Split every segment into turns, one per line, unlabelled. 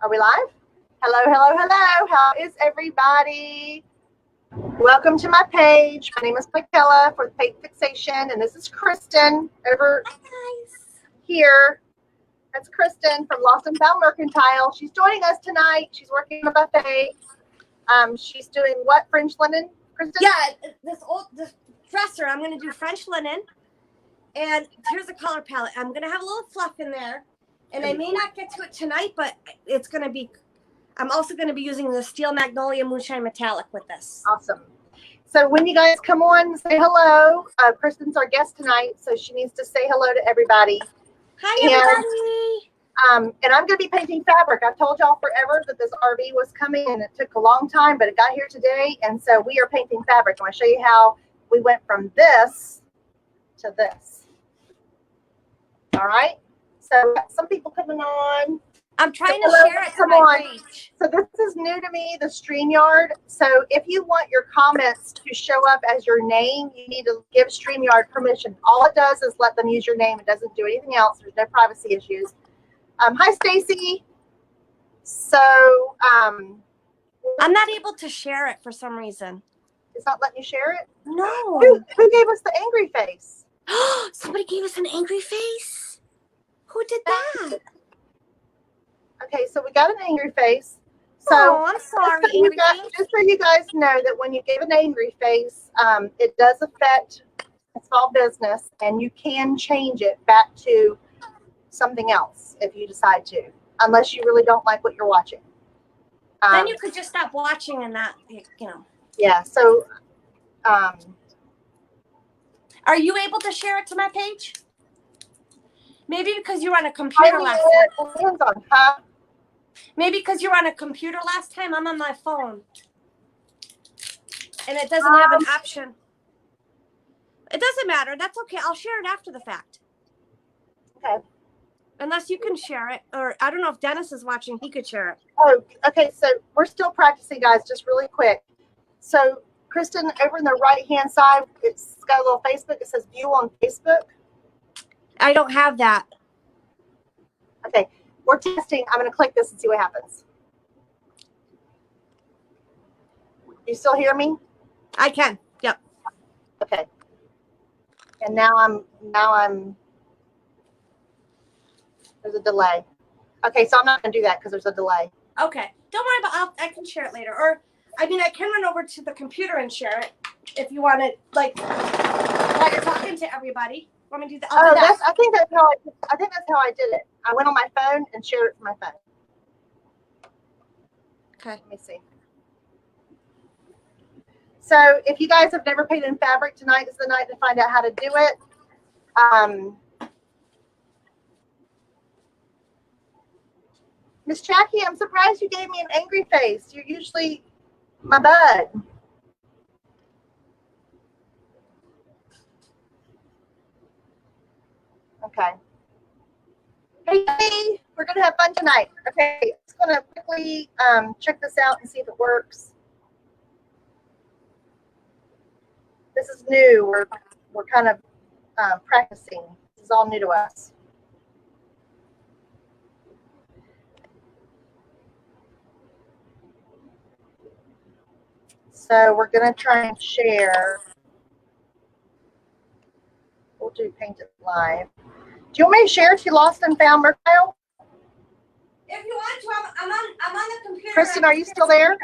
Are we live? Hello, hello, hello. How is everybody? Welcome to my page. My name is Michaela for Paint Fixation, and this is Kristen over here. That's Kristen from Lost and Found Mercantile. She's joining us tonight. She's working on a buffet. She's doing what? French linen, Kristen?
Yeah, this dresser. I'm gonna do French linen, and here's a color palette. I'm gonna have a little fluff in there, and I may not get to it tonight, but it's gonna be. I'm also gonna be using the Steel Magnolia Moonshine Metallic with this.
Awesome. So when you guys come on, say hello. Kristen's our guest tonight, so she needs to say hello to everybody.
Hi, everybody.
And I'm going to be painting fabric. I've told y'all forever that this RV was coming, and it took a long time, but it got here today, and so we are painting fabric. I want to show you how we went from this to this. All right? So some people coming on.
I'm trying to share it to my page.
So this is new to me, the StreamYard. So if you want your comments to show up as your name, you need to give StreamYard permission. All it does is let them use your name. It doesn't do anything else. There's no privacy issues. Hi, Stacy. So
I'm not able to share it for some reason.
It's not letting you share it?
No.
Who gave us the angry face?
Somebody gave us an angry face. Who did that?
Okay, so we got an angry face. So
I'm sorry,
just so you guys know that when you give an angry face, it does affect a small business, and you can change it back to something else if you decide to, unless you really don't like what you're watching.
Then you could just stop watching and not,
Yeah, so.
Are you able to share it to my page? Maybe because you're on a computer last time.
Huh?
Maybe because you're on a computer last time. I'm on my phone. And it doesn't have an option. It doesn't matter. That's okay. I'll share it after the fact.
Okay.
Unless you can share it. Or I don't know if Dennis is watching. He could share it.
Oh, okay. So we're still practicing, guys, just really quick. So, Kristen, over in the right-hand side, it's got a little Facebook. It says view on Facebook.
I don't have that.
Okay. We're testing. I'm going to click this and see what happens. You still hear me?
I can. Yep.
Okay. And now I'm there's a delay. Okay, so I'm not going to do that because there's a delay.
Okay. Don't worry about it. I can share it later. Or, I mean, I can run over to the computer and share it if you want to, like, while you're talking to everybody. Want me to do that? I'll do that.
I think that's how I did it. I went on my phone and shared it from my phone.
Okay.
Let me see. So if you guys have never painted in fabric, tonight is the night to find out how to do it. Miss Jackie, I'm surprised you gave me an angry face. You're usually my bud. Okay. Hey, we're going to have fun tonight. Okay, I'm just going to quickly check this out and see if it works. This is new. We're kind of practicing. This is all new to us. So we're going to try and share. We'll do Paint It Live. Do you want me to share to Lost and Found Mercantile?
If you want to, I'm on the computer.
Kristen, are you still there?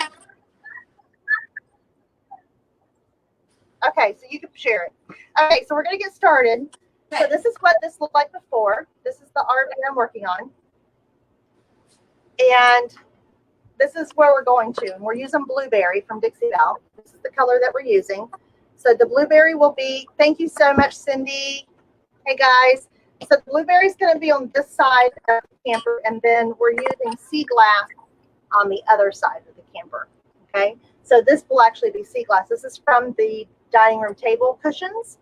Okay, so you can share it. Okay, so we're going to get started. Okay. So this is what this looked like before. This is the RV I'm working on. And this is where we're going to. And we're using Blueberry from Dixie Belle. This is the color that we're using. So the Blueberry will be, thank you so much, Cindy. Hey, guys. So the Blueberry is going to be on this side of the camper, and then we're using sea glass on the other side of the camper. Okay, so this will actually be sea glass. This is from the dining room table cushions.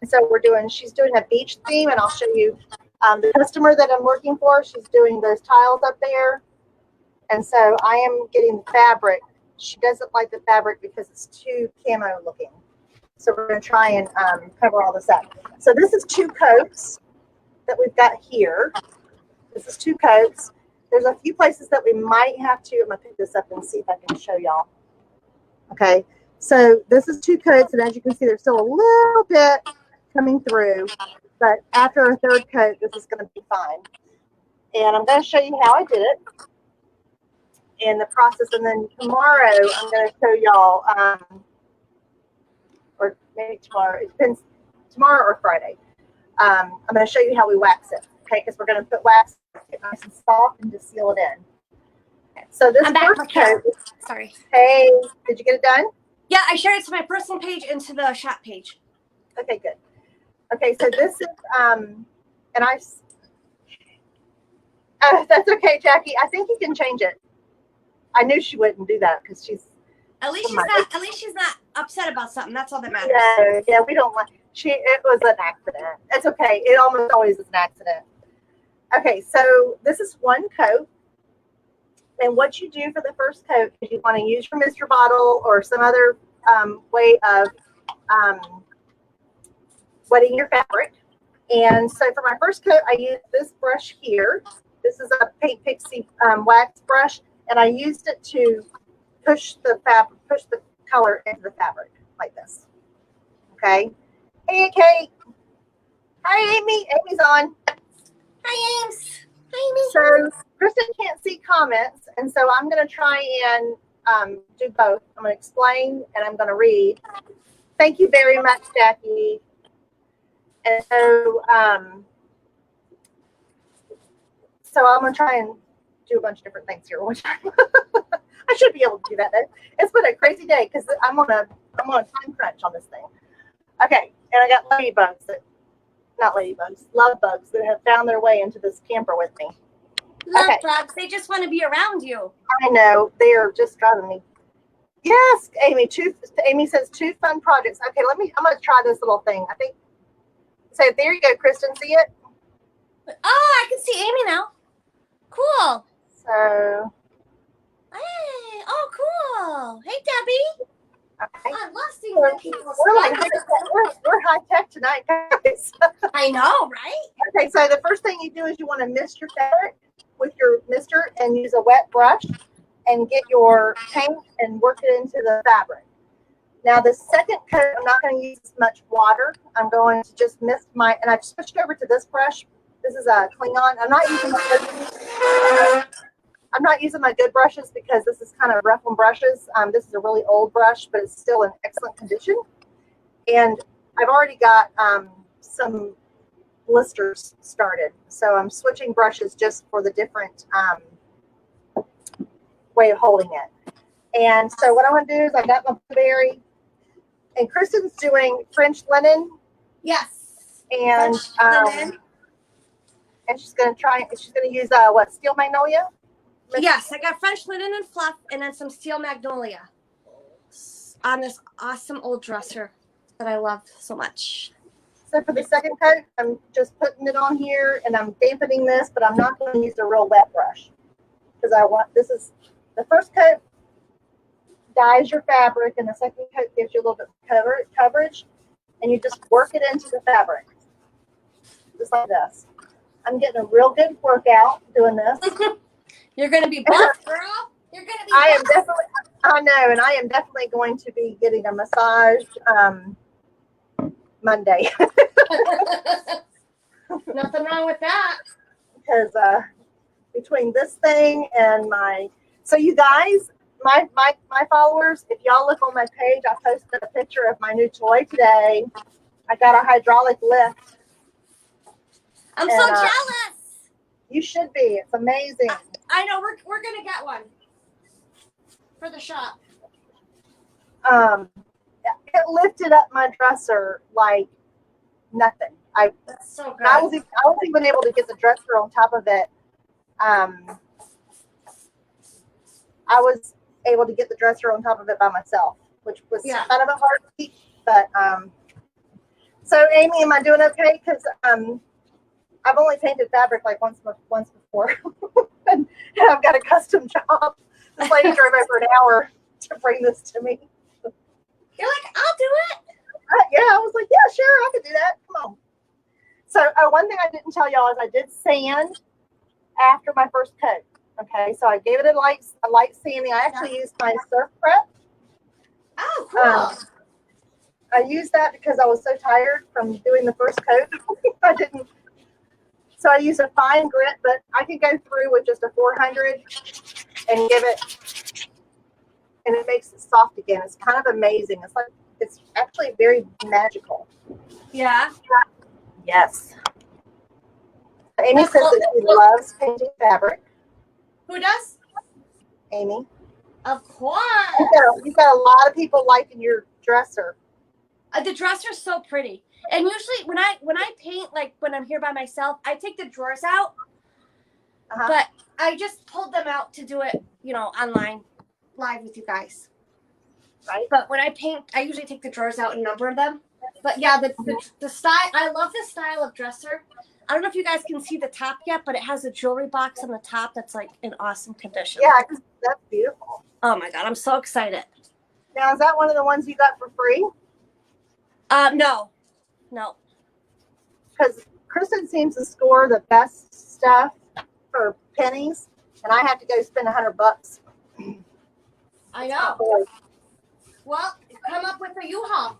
And so she's doing a beach theme, and I'll show you the customer that I'm working for. She's doing those tiles up there. And so I am getting the fabric. She doesn't like the fabric because it's too camo looking. So we're going to try and cover all this up. So this is 2 coats that we've got here. This is 2 coats. There's a few places that we might have to. I'm gonna pick this up and see if I can show y'all. Okay, so this is 2 coats, and as you can see, there's still a little bit coming through, but after a 3rd coat, this is gonna be fine. And I'm gonna show you how I did it in the process, and then tomorrow I'm gonna show y'all, or maybe tomorrow, it depends, tomorrow or Friday. I'm gonna show you how we wax it, okay, because we're gonna put wax, get nice and soft, and just seal it in. So this
I'm back,
first
Raquel.
coat,
Sorry.
hey, did you get it done?
Yeah, I shared it to my personal page and to the shop page.
Okay, good. Okay, so this is, and that's okay, Jackie. I think you can change it. I knew she wouldn't do that because she's.
At least she's not upset about something. That's all that matters.
Yeah, we don't want. It was an accident. It's okay. It almost always is an accident. Okay, so this is 1 coat. And what you do for the first coat is you want to use your Mr. Bottle or some other way of wetting your fabric. And so for my first coat, I used this brush here. This is a Paint Pixie wax brush, and I used it to push the color into the fabric like this. Okay. Hey, Kate. Hi, Amy. Amy's on.
Hi, Ames. Hi, Amy.
So Kristen can't see comments, and so I'm going to try and do both. I'm going to explain and I'm going to read. Thank you very much, Jackie. And so, I'm going to try and do a bunch of different things here. Which I should be able to do that. It's been a crazy day because I'm on a time crunch on this thing. Okay, and I got love bugs that have found their way into this camper with me.
Love bugs. They just want to be around you.
I know. They are just driving me. Yes, Amy. Amy says 2 fun projects. Okay, I'm going to try this little thing. I think. So there you go, Kristen. See it?
Oh, I can see Amy now. Cool.
So.
Hey. Oh, cool. Hey, Debbie.
Okay.
I love seeing the people.
We're high tech tonight, guys.
I know, right?
Okay, so the first thing you do is you want to mist your fabric with your mister and use a wet brush and get your paint and work it into the fabric. Now the second coat, I'm not going to use as much water. I'm going to just mist and I've switched over to this brush. This is a Klingon. I'm not using my good brushes because this is kind of rough on brushes. This is a really old brush, but it's still in excellent condition. And I've already got some blisters started. So I'm switching brushes just for the different way of holding it. And so what I'm going to do is I got my blueberry, and Kristen's doing French linen.
Yes.
And and she's going to use steel magnolia?
Yes, I got French linen and fluff, and then some steel magnolia on this awesome old dresser that I love so much.
So for the second coat, I'm just putting it on here, and I'm dampening this, but I'm not going to use a real wet brush because this is the first coat dyes your fabric, and the second coat gives you a little bit of coverage, and you just work it into the fabric, just like this. I'm getting a real good workout doing this.
You're going to be buff, girl. You're going to be buff.
I know, and I am definitely going to be getting a massage Monday.
Nothing wrong with that.
Because between this thing and so you guys, my followers, if y'all look on my page, I posted a picture of my new toy today. I got a hydraulic lift.
I'm so jealous.
You should be. It's amazing.
I know. We're gonna get one for the shop.
It lifted up my dresser like nothing.
That's so good.
I wasn't even able to get the dresser on top of it. I was able to get the dresser on top of it by myself, which was kind of a hard feat. But so Amy, am I doing okay? Because I've only painted fabric like once before, and I've got a custom job. This lady drove over an hour to bring this to me.
You're like, I'll do it.
Yeah, I was like, yeah, sure, I could do that. Come on. So one thing I didn't tell y'all is I did sand after my first coat. Okay, so I gave it a light sanding. I actually used my Surf Prep.
Oh, cool.
I used that because I was so tired from doing the first coat. I didn't. So I used a fine grit, but I could go through with just a 400 and give it, and it makes it soft again. It's kind of amazing. It's actually very magical.
Yeah.
Yes. Amy says that she loves painting fabric.
Who does?
Amy.
Of course.
You've got a lot of people liking your dresser.
The dresser's so pretty. And usually when I paint, like when I'm here by myself, I take the drawers out. But I just pulled them out to do it, online, live with you guys.
Right.
But when I paint, I usually take the drawers out and number them. But yeah, the style, I love this style of dresser. I don't know if you guys can see the top yet, but it has a jewelry box on the top that's like in awesome condition.
Yeah, that's beautiful.
Oh my God, I'm so excited.
Now, is that one of the ones you got for free?
No.
Because Kristen seems to score the best stuff for pennies, and I have to go spend $100.
I know. Well, come up with a U-Haul.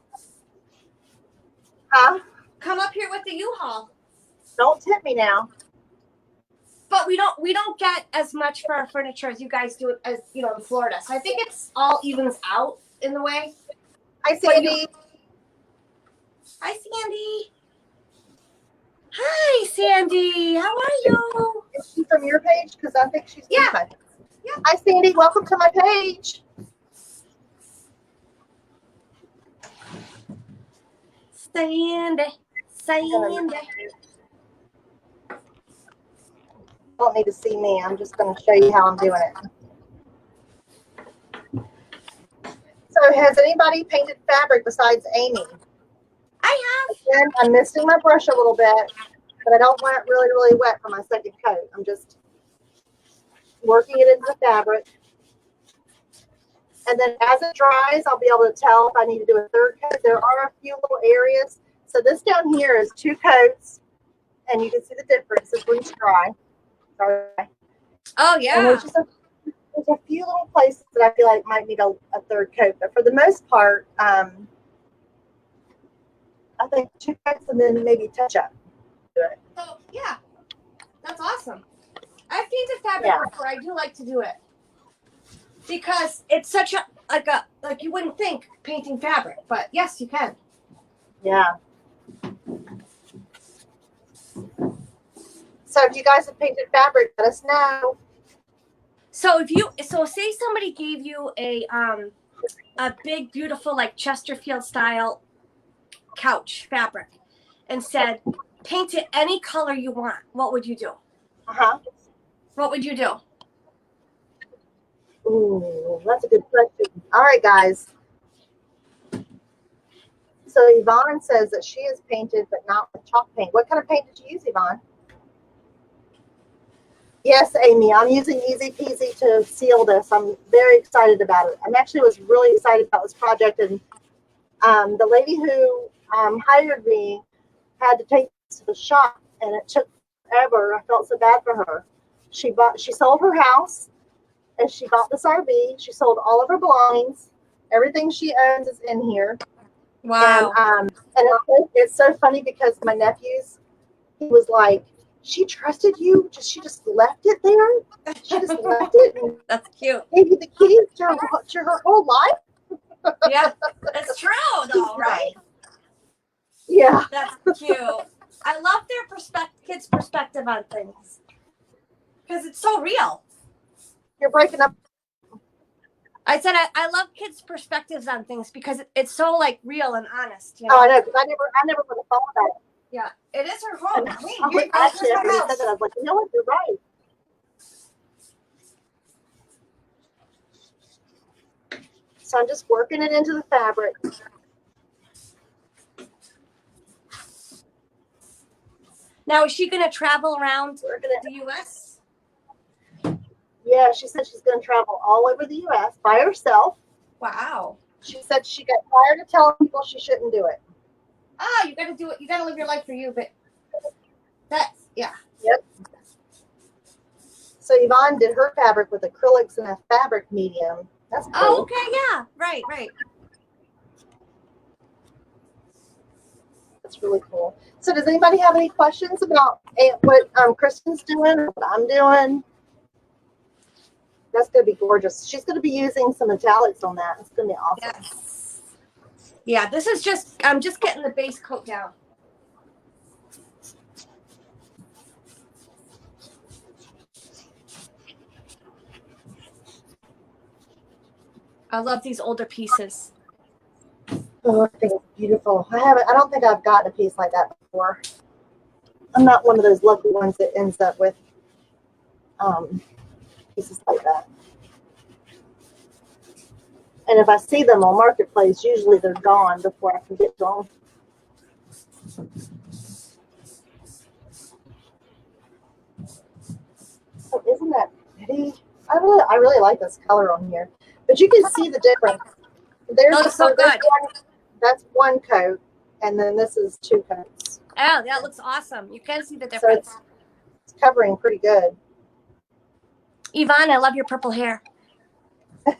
Huh?
Come up here with the U-Haul.
Don't tip me now.
But we don't get as much for our furniture as you guys do as in Florida. So I think it's all evens out in the way.
Hi, Sandy.
Hi, Sandy. Hi, Sandy. How are you?
Is she from your page? Because I think she's
Yeah.
my page. Yeah. Hi, Sandy. Welcome to my page.
Sandy.
You don't need to see me. I'm just going to show you how I'm doing it. So has anybody painted fabric besides Amy?
I have.
Again, I'm misting my brush a little bit, but I don't want it really, really wet for my second coat. I'm just working it into the fabric. And then as it dries, I'll be able to tell if I need to do a third coat. There are a few little areas. So this down here is 2 coats, and you can see the difference when it's dry.
Oh, yeah.
And there's a few little places that I feel like might need a third coat. But for the most part, I think 2 coats and then maybe touch up.
So, yeah. That's awesome. I've painted fabric before. I do like to do it. Because it's such like you wouldn't think painting fabric, but yes, you can.
Yeah. So if you guys have painted fabric, let us know.
So say somebody gave you a big, beautiful, like Chesterfield style couch fabric and said, paint it any color you want, what would you do? What would you do?
Ooh, that's a good question. All right, guys. So Yvonne says that she has painted, but not with chalk paint. What kind of paint did you use, Yvonne? Yes, Amy, I'm using Easy Peasy to seal this. I'm very excited about it. I actually was really excited about this project, and the lady who hired me had to take this to the shop, and it took forever. I felt so bad for her. She sold her house, and she bought this RV. She sold all of her belongings. Everything she owns is in here.
Wow.
And it's so funny because my nephew's, he was like, she trusted you? She just left it there? She just left it and
That's cute.
gave you the keys to her whole life?
Yeah, that's true though, right?
Yeah.
That's cute. I love their kids' perspective on things because it's so real.
You're breaking up.
I said I love kids' perspectives on things because it's so like real and honest.
Oh, I know, because I never would have thought about it.
Yeah, it is her home.
Actually, after you said that, I was like, you know what, you're right. So I'm just working it into the fabric.
Now, is she going to travel around the U.S.?
Yeah, she said she's going to travel all over the U.S. by herself.
Wow.
She said she got tired of telling people she shouldn't do it.
Oh, you got to do it. You got to live your life for you, but that's, yeah.
Yep. So Yvonne did her fabric with acrylics and a fabric medium. That's cool.
Oh, okay, yeah, right.
That's really cool. So does anybody have any questions about what Kristen's doing or what I'm doing? That's going to be gorgeous. She's going to be using some metallics on that. It's going to be awesome.
Yes. Yeah, this is just, I'm just getting the base coat down. I love these older pieces.
Oh, I think it's beautiful. I don't think I've gotten a piece like that before. I'm not one of those lucky ones that ends up with pieces like that. And if I see them on Marketplace, usually they're gone before I can get them. Oh, isn't that pretty? I really like this color on here. But you can see the difference. There's
Looks so good.
That's one coat, and then this is two coats.
Oh, that looks awesome. You can see the
So
difference.
it's covering pretty good.
Yvonne, I love your purple hair. Funny.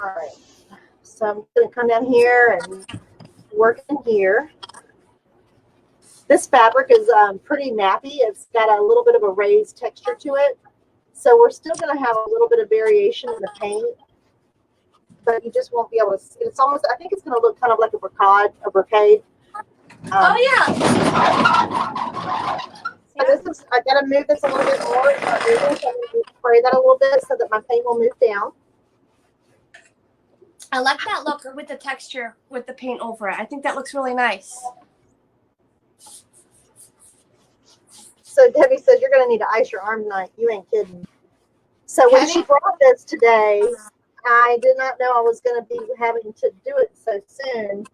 All right. So I'm going to come down here and work in here. This fabric is pretty nappy. It's got a little bit of a raised texture to it. So we're still going to have a little bit of variation in the paint, but you just won't be able to see. It's almost, I think it's going to look kind of like a brocade. Oh, yeah.
So this is, I got to move this a little bit more. It's not moving, so I'm going to spray that a little bit so that my paint will move down.
I like that look with the texture with the paint over it. I think that looks really nice.
So Debbie says you're going to need to ice your arm tonight. You ain't kidding. So when she brought this today, I did not know I was going to be having to do it so soon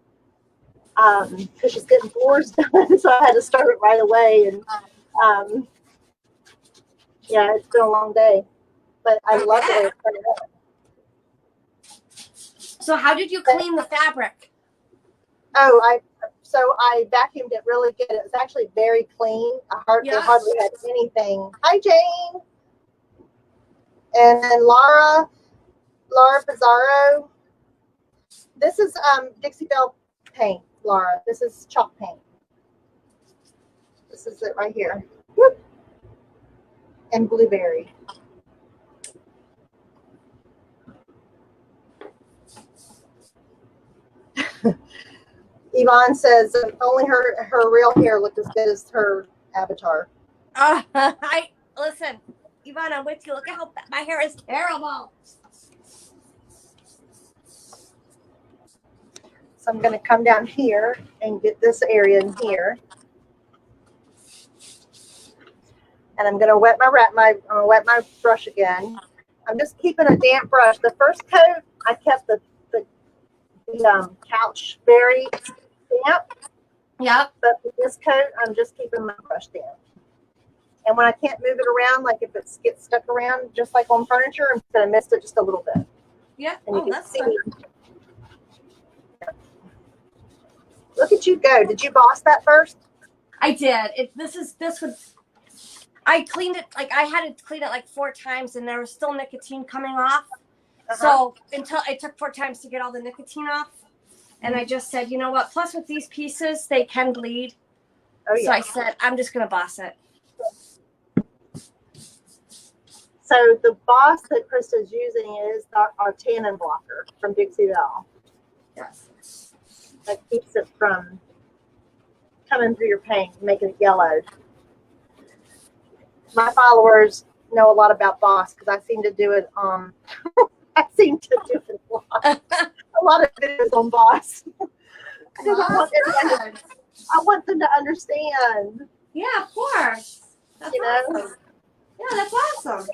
because she's getting floors done. So I had to start it right away. And yeah, it's been a long day, but I love the way it's turned out.
So how did you clean the fabric?
Oh, I vacuumed it really good. It was actually very clean. It hardly had anything. Hi, Jane. And then Laura Pizarro. This is Dixie Belle paint, Laura. This is chalk paint. This is it right here. Whoop. And blueberry. Yvonne says only her real hair looked as good as her avatar.
Listen, Yvonne, I'm with you. Look at how my hair is terrible.
So I'm going to come down here and get this area in here. And I'm going to wet my brush again. I'm just keeping a damp brush. The first coat, I kept the couch very damp.
Yep.
But with this coat, I'm just keeping my brush damp. And when I can't move it around, like if it gets stuck around, just like on furniture, I'm going to mist it just a little bit.
Yeah.
And you can
that's
see.
fun.
Look at you go. Did you boss that first?
I did. I cleaned it, like I had to clean it like 4 times and there was still nicotine coming off. So until it took 4 times to get all the nicotine off. And I just said, you know what? Plus with these pieces, they can bleed.
Oh, yeah.
So I said, I'm just going to boss it.
So the boss that Krista's using is our tannin blocker from Dixie Belle.
Yes.
That keeps it from coming through your paint and making it yellowed. My followers know a lot about Boss because I seem to do it I seem to do it a lot of videos on Boss. Because I want them to understand.
Yeah, of course. That's awesome. Yeah, that's awesome.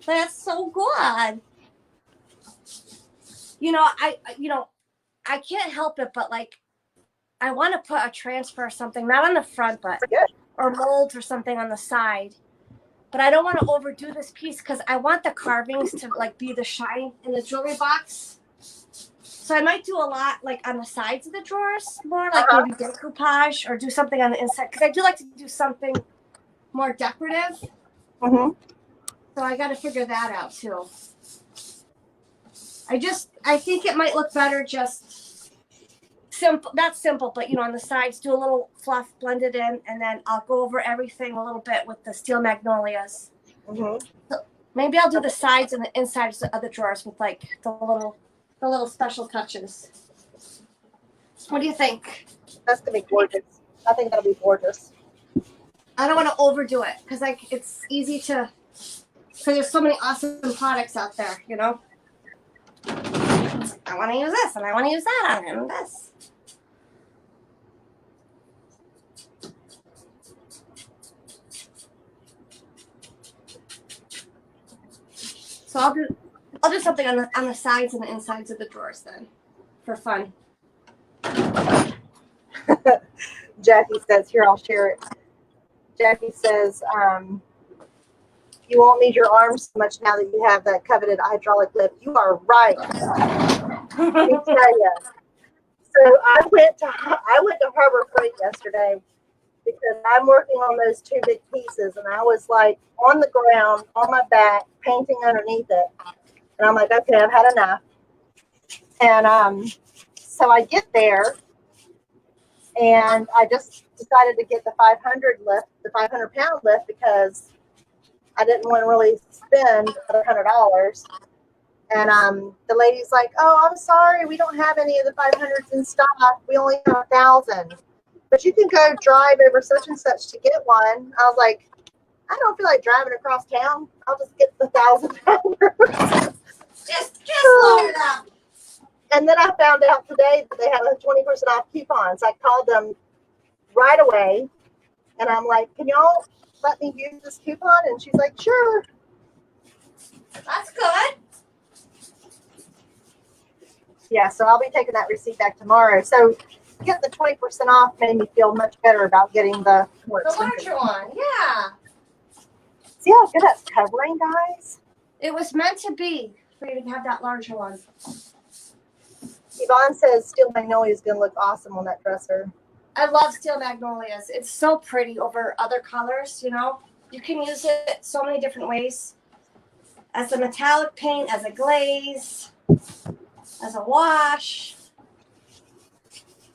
That's so good. I can't help it, but like, I want to put a transfer or something, not on the front, but or molds or something on the side. But I don't want to overdo this piece because I want the carvings to like be the shine in the jewelry box. So I might do a lot like on the sides of the drawers more, like maybe decoupage or do something on the inside because I do like to do something more decorative.
Mm-hmm.
So I got to figure that out too. I think it might look better just simple, not simple, but you know, on the sides, do a little fluff, blend it in, and then I'll go over everything a little bit with the steel magnolias.
Mm-hmm.
So maybe I'll do the sides and the insides of the drawers with like the little special touches. What do you think?
That's gonna be gorgeous. I think that'll be gorgeous.
I don't want to overdo it because like it's easy to, because there's so many awesome products out there, you know. I want to use this and I want to use that on it and this. So I'll do something on the sides and the insides of the drawers then, for fun.
Jackie says, here, I'll share it. Jackie says, you won't need your arms so much now that you have that coveted hydraulic lift. You are right. Let me tell you. So I went to Harbor Freight yesterday because I'm working on those two big pieces, and I was like on the ground, on my back, painting underneath it. And I'm like, okay, I've had enough. And so I get there, and I just decided to get the 500 lift, the 500-pound lift, because I didn't want to really spend $100. And the lady's like, oh, I'm sorry, we don't have any of the 500s in stock. We only have 1,000. But you can go drive over such and such to get one. I was like, I don't feel like driving across town. I'll just get the 1,000-pounder.
Just load it up.
And then I found out today that they have a 20% off coupon. So I called them right away. And I'm like, can y'all let me use this coupon? And she's like, sure.
That's good.
Yeah, so I'll be taking that receipt back tomorrow. So getting the 20% off made me feel much better about getting the more
The
expensive.
larger one, yeah.
See how good that's covering, guys?
It was meant to be for you to have that larger one.
Yvonne says Steel Magnolia is going to look awesome on that dresser.
I love steel magnolias. It's so pretty over other colors, you know. You can use it so many different ways. As a metallic paint, as a glaze, as a wash.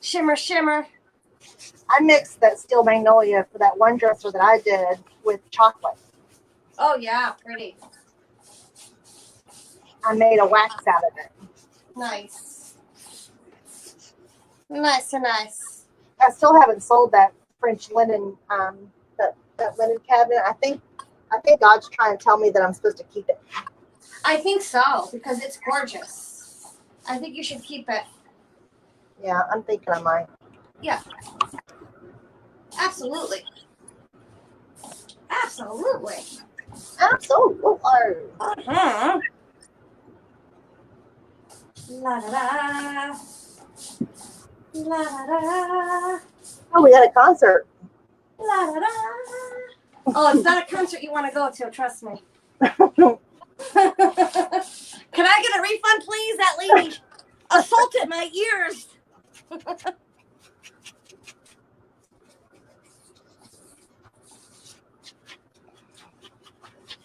Shimmer, shimmer.
I mixed that Steel Magnolia for that one dresser that I did with chocolate.
Oh, yeah, pretty.
I made a wax out of it.
Nice. Nice and nice.
I still haven't sold that French linen, that linen cabinet. I think God's trying to tell me that I'm supposed to keep it.
I think so, because it's gorgeous. I think you should keep it.
Yeah, I'm thinking I might.
Yeah. Absolutely. Absolutely.
Absolutely.
Uh-huh. La da da. La da da.
Oh, we had a concert.
La da da. Oh, it's not a concert you want to go to, trust me. Can I get a refund, please? That lady assaulted my ears.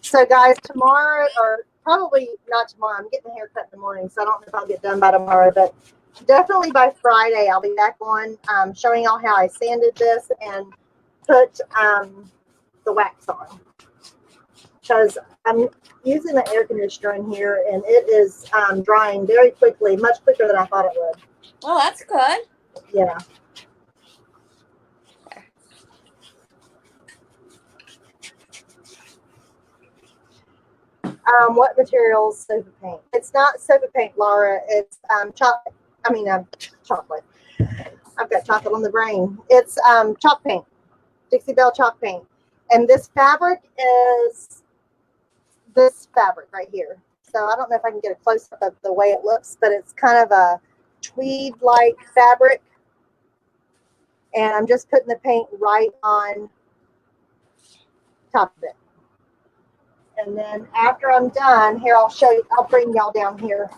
So, guys, tomorrow, or probably not tomorrow, I'm getting a haircut in the morning, so I don't know if I'll get done by tomorrow, but definitely by Friday, I'll be back on showing y'all how I sanded this and put the wax on. Because I'm using the air conditioner in here, and it is drying very quickly, much quicker than I thought it would.
Well, that's good.
Yeah. What materials? Sofa paint. It's not sofa paint, Laura. It's chocolate. Chocolate. I've got chocolate on the brain. It's chalk paint, Dixie Belle chalk paint, and this fabric is this fabric right here. So I don't know if I can get a close up of the way it looks, but it's kind of a tweed-like fabric, and I'm just putting the paint right on top of it. And then after I'm done, here I'll show you, I'll bring y'all down here.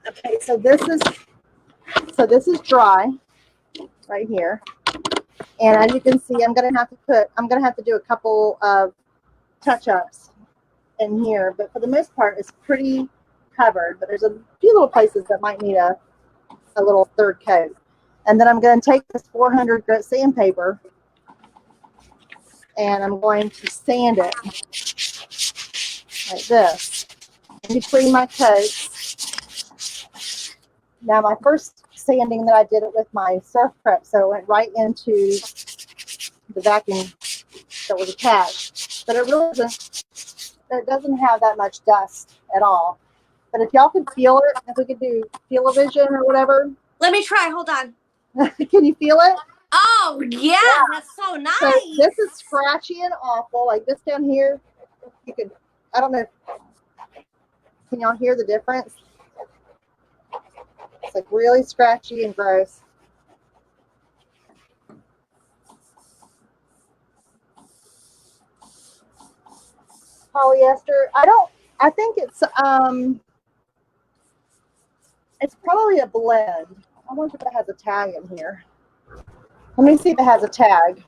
Okay, so this is dry right here. And as you can see, I'm gonna have to do a couple of touch-ups in here, but for the most part it's pretty covered, but there's a few little places that might need a little third coat. And then I'm going to take this 400 grit sandpaper and I'm going to sand it like this in between my coats. Now my first sanding that I did it with my surf prep, so it went right into the vacuum that was attached, but it doesn't have that much dust at all. But if y'all could feel it, if we could do feel-o-vision or whatever.
Let me try. Hold on.
Can you feel it?
Oh, yeah. That's so nice.
So this is scratchy and awful. Like this down here, you could, I don't know. Can y'all hear the difference? It's like really scratchy and gross. Polyester. I think it's probably a blend. I wonder if it has a tag in here. Let me see if it has a tag.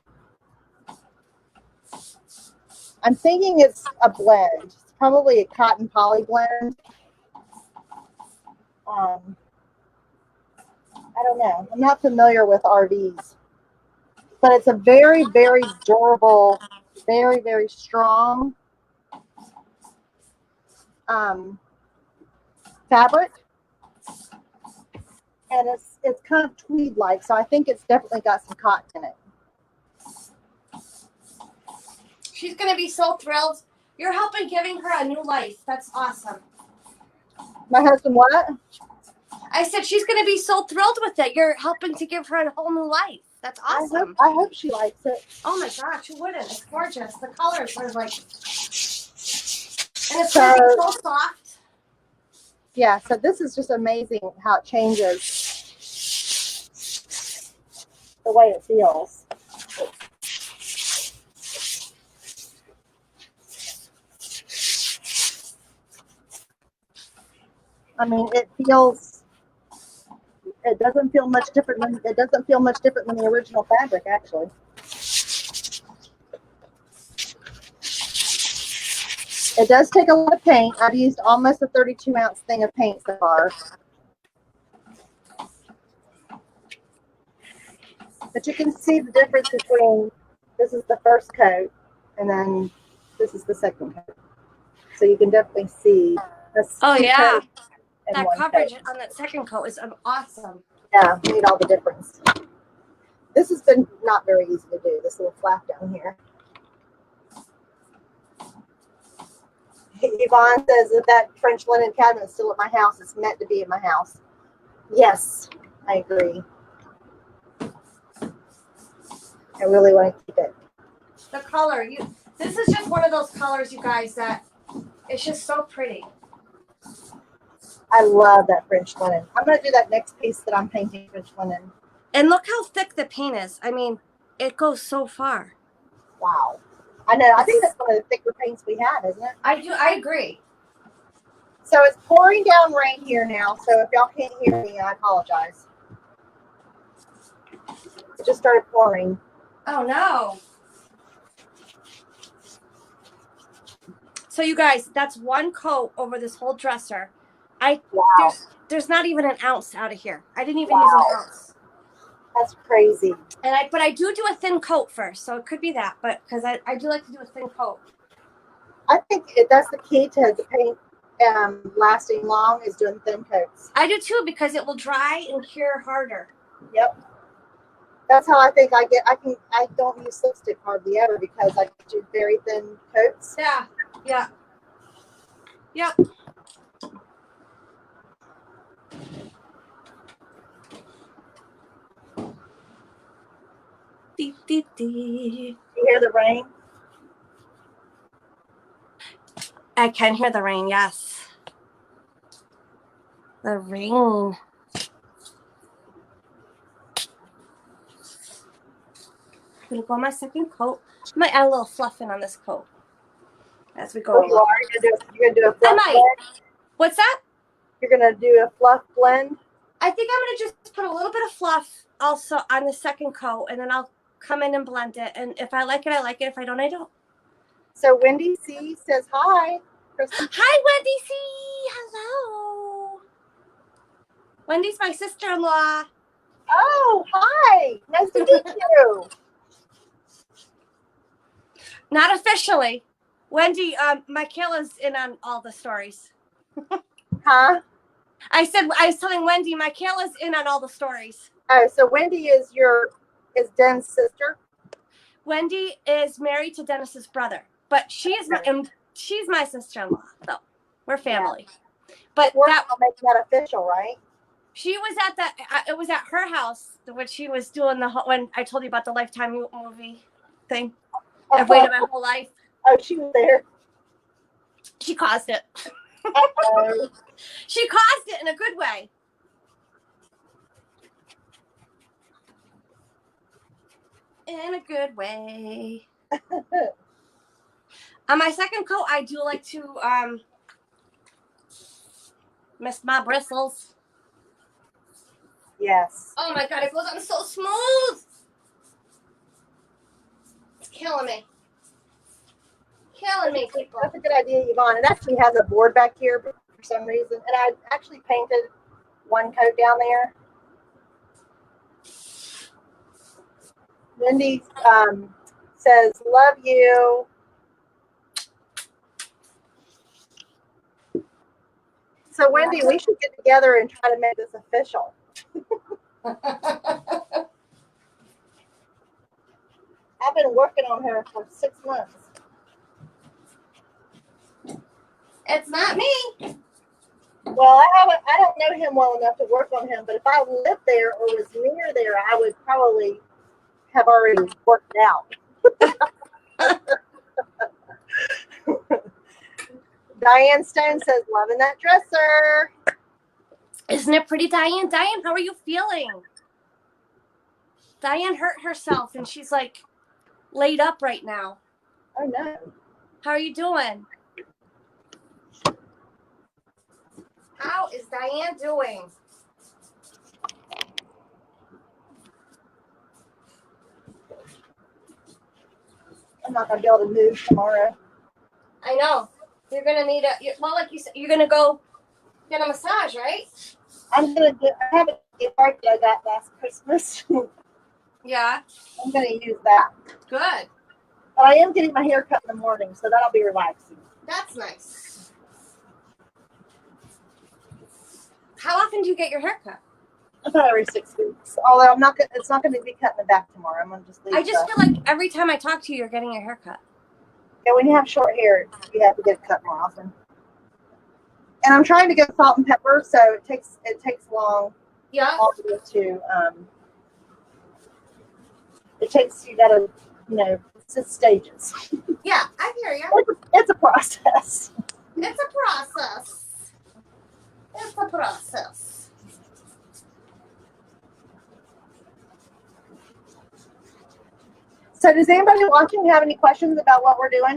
I'm thinking it's a blend. It's probably a cotton poly blend. I don't know. I'm not familiar with RVs. But it's a very, very durable, very, very strong fabric. And it's kind of tweed-like, so I think it's definitely got some cotton in it.
She's going to be so thrilled. You're helping giving her a new life. That's awesome.
My husband what?
I said she's going to be so thrilled with it. You're helping to give her a whole new life. That's awesome.
I hope she likes it.
Oh my gosh, who wouldn't? It's gorgeous. The colors are like, and it's so soft.
Yeah, so this is just amazing how it changes the way it feels. I mean, it doesn't feel much different than the original fabric, actually. It does take a lot of paint. I've used almost a 32-ounce thing of paint so far. But you can see the difference between this is the first coat and then this is the second coat. So you can definitely see.
Oh yeah, that coverage on that second coat is awesome.
Yeah, you need all the difference. This has been not very easy to do, this little flap down here. Yvonne says that French linen cabinet is still at my house. It's meant to be in my house. Yes, I agree. I really want to keep it.
The color, this is just one of those colors, you guys, that it's just so pretty.
I love that French linen. I'm going to do that next piece that I'm painting French linen.
And look how thick the paint is. I mean, it goes so far.
Wow. I know. I think that's one of the thicker paints we have, isn't it?
I agree.
So it's pouring down rain here now. So if y'all can't hear me, I apologize. It just started pouring.
Oh, no. So you guys, that's one coat over this whole dresser.
Wow.
There's not even an ounce out of here. I didn't even use an ounce.
That's crazy.
But I do a thin coat first, so it could be that. But because I do like to do a thin coat.
I think that's the key to the paint lasting long is doing thin coats.
I do too because it will dry and cure harder.
Yep. That's how I think I don't use lipstick hardly ever because I do very thin coats.
Yeah. Yeah. Yep. You
hear the rain?
I can hear the rain, yes. The rain. I'm gonna go on my second coat. I might add a little fluff in on this coat as we go along.
You're gonna do a fluff.
I might. What's that?
You're gonna do a fluff blend.
I think I'm gonna just put a little bit of fluff also on the second coat, and then I'll come in and blend it. And if I like it, I like it. If I don't, I don't.
So Wendy C says hi. Kristen.
Hi, Wendy C. Hello. Wendy's my sister-in-law.
Oh, hi. Nice to meet you.
Not officially. Wendy, Michaela's in on all the stories.
Huh?
I was telling Wendy, Michaela's in on all the stories.
Oh, so Wendy is Den's sister?
Wendy is married to Dennis's brother, but she's my sister-in-law, though. We're family. Yeah. But
we're not making that official, right?
She was at it was at her house when she was doing when I told you about the Lifetime movie thing. I've waited my whole life.
Oh, she was there.
She caused it.
Uh-oh.
She caused it in a good way. In a good way. On my second coat, I do like to mist my bristles.
Yes.
Oh my god, it goes on so smooth. It's killing me. Killing me, people.
That's a good idea, Yvonne. It actually has a board back here for some reason. And I actually painted one coat down there. Wendy says, love you. So, Wendy, we should get together and try to make this official. I've been working on her for 6 months.
It's not me.
Well, I don't know him well enough to work on him, but if I lived there or was near there, I would probably have already worked it out. Diane Stone says, loving that dresser.
Isn't it pretty, Diane? Diane, how are you feeling? Diane hurt herself and she's like laid up right now.
Oh, no.
How are you doing? How is Diane doing?
I'm not going to be able to move tomorrow.
I know. You're going to need like you said, you're going to go get a massage, right?
I have a gift card that I got last Christmas.
Yeah.
I'm going to use that.
Good.
But I am getting my hair cut in the morning, so that'll be relaxing.
That's nice. How often do you get your hair cut?
About every 6 weeks. Although it's not gonna be cut in the back tomorrow. I'm gonna just leave.
I just feel like every time I talk to you, you're getting your hair cut.
Yeah, when you have short hair, you have to get it cut more often. And I'm trying to get salt and pepper, so it takes long.
Yeah.
You gotta, it's just stages.
Yeah, I hear you.
It's a process.
It's a process. It's a process.
So does anybody watching have any questions about what we're doing?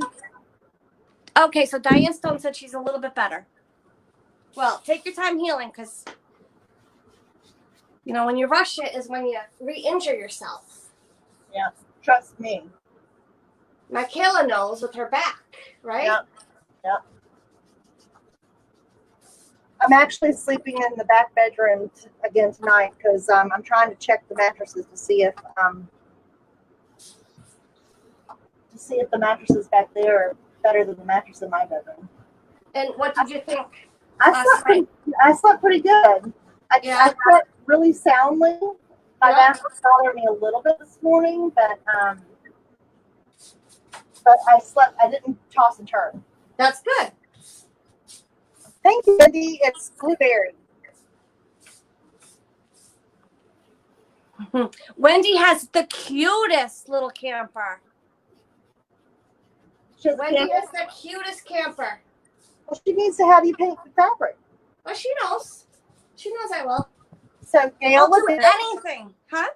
Okay, so Diane Stone said she's a little bit better. Well, take your time healing because, when you rush it is when you re-injure yourself.
Yeah, trust me.
Michaela knows with her back, right?
Yeah. I'm actually sleeping in the back bedroom again tonight because I'm trying to check the mattresses to see if the mattresses back there are better than the mattress in my bedroom.
And what did you think?
I slept pretty good. I slept really soundly. My back was bothering me a little bit this morning, but I slept. I didn't toss and turn.
That's good.
Thank you, Wendy. It's Blueberry.
Wendy has the cutest little camper. Wendy is the cutest camper.
Well, she needs to have you paint the fabric.
Well, she knows. She knows I will.
So Gail
I'll do anything. Huh?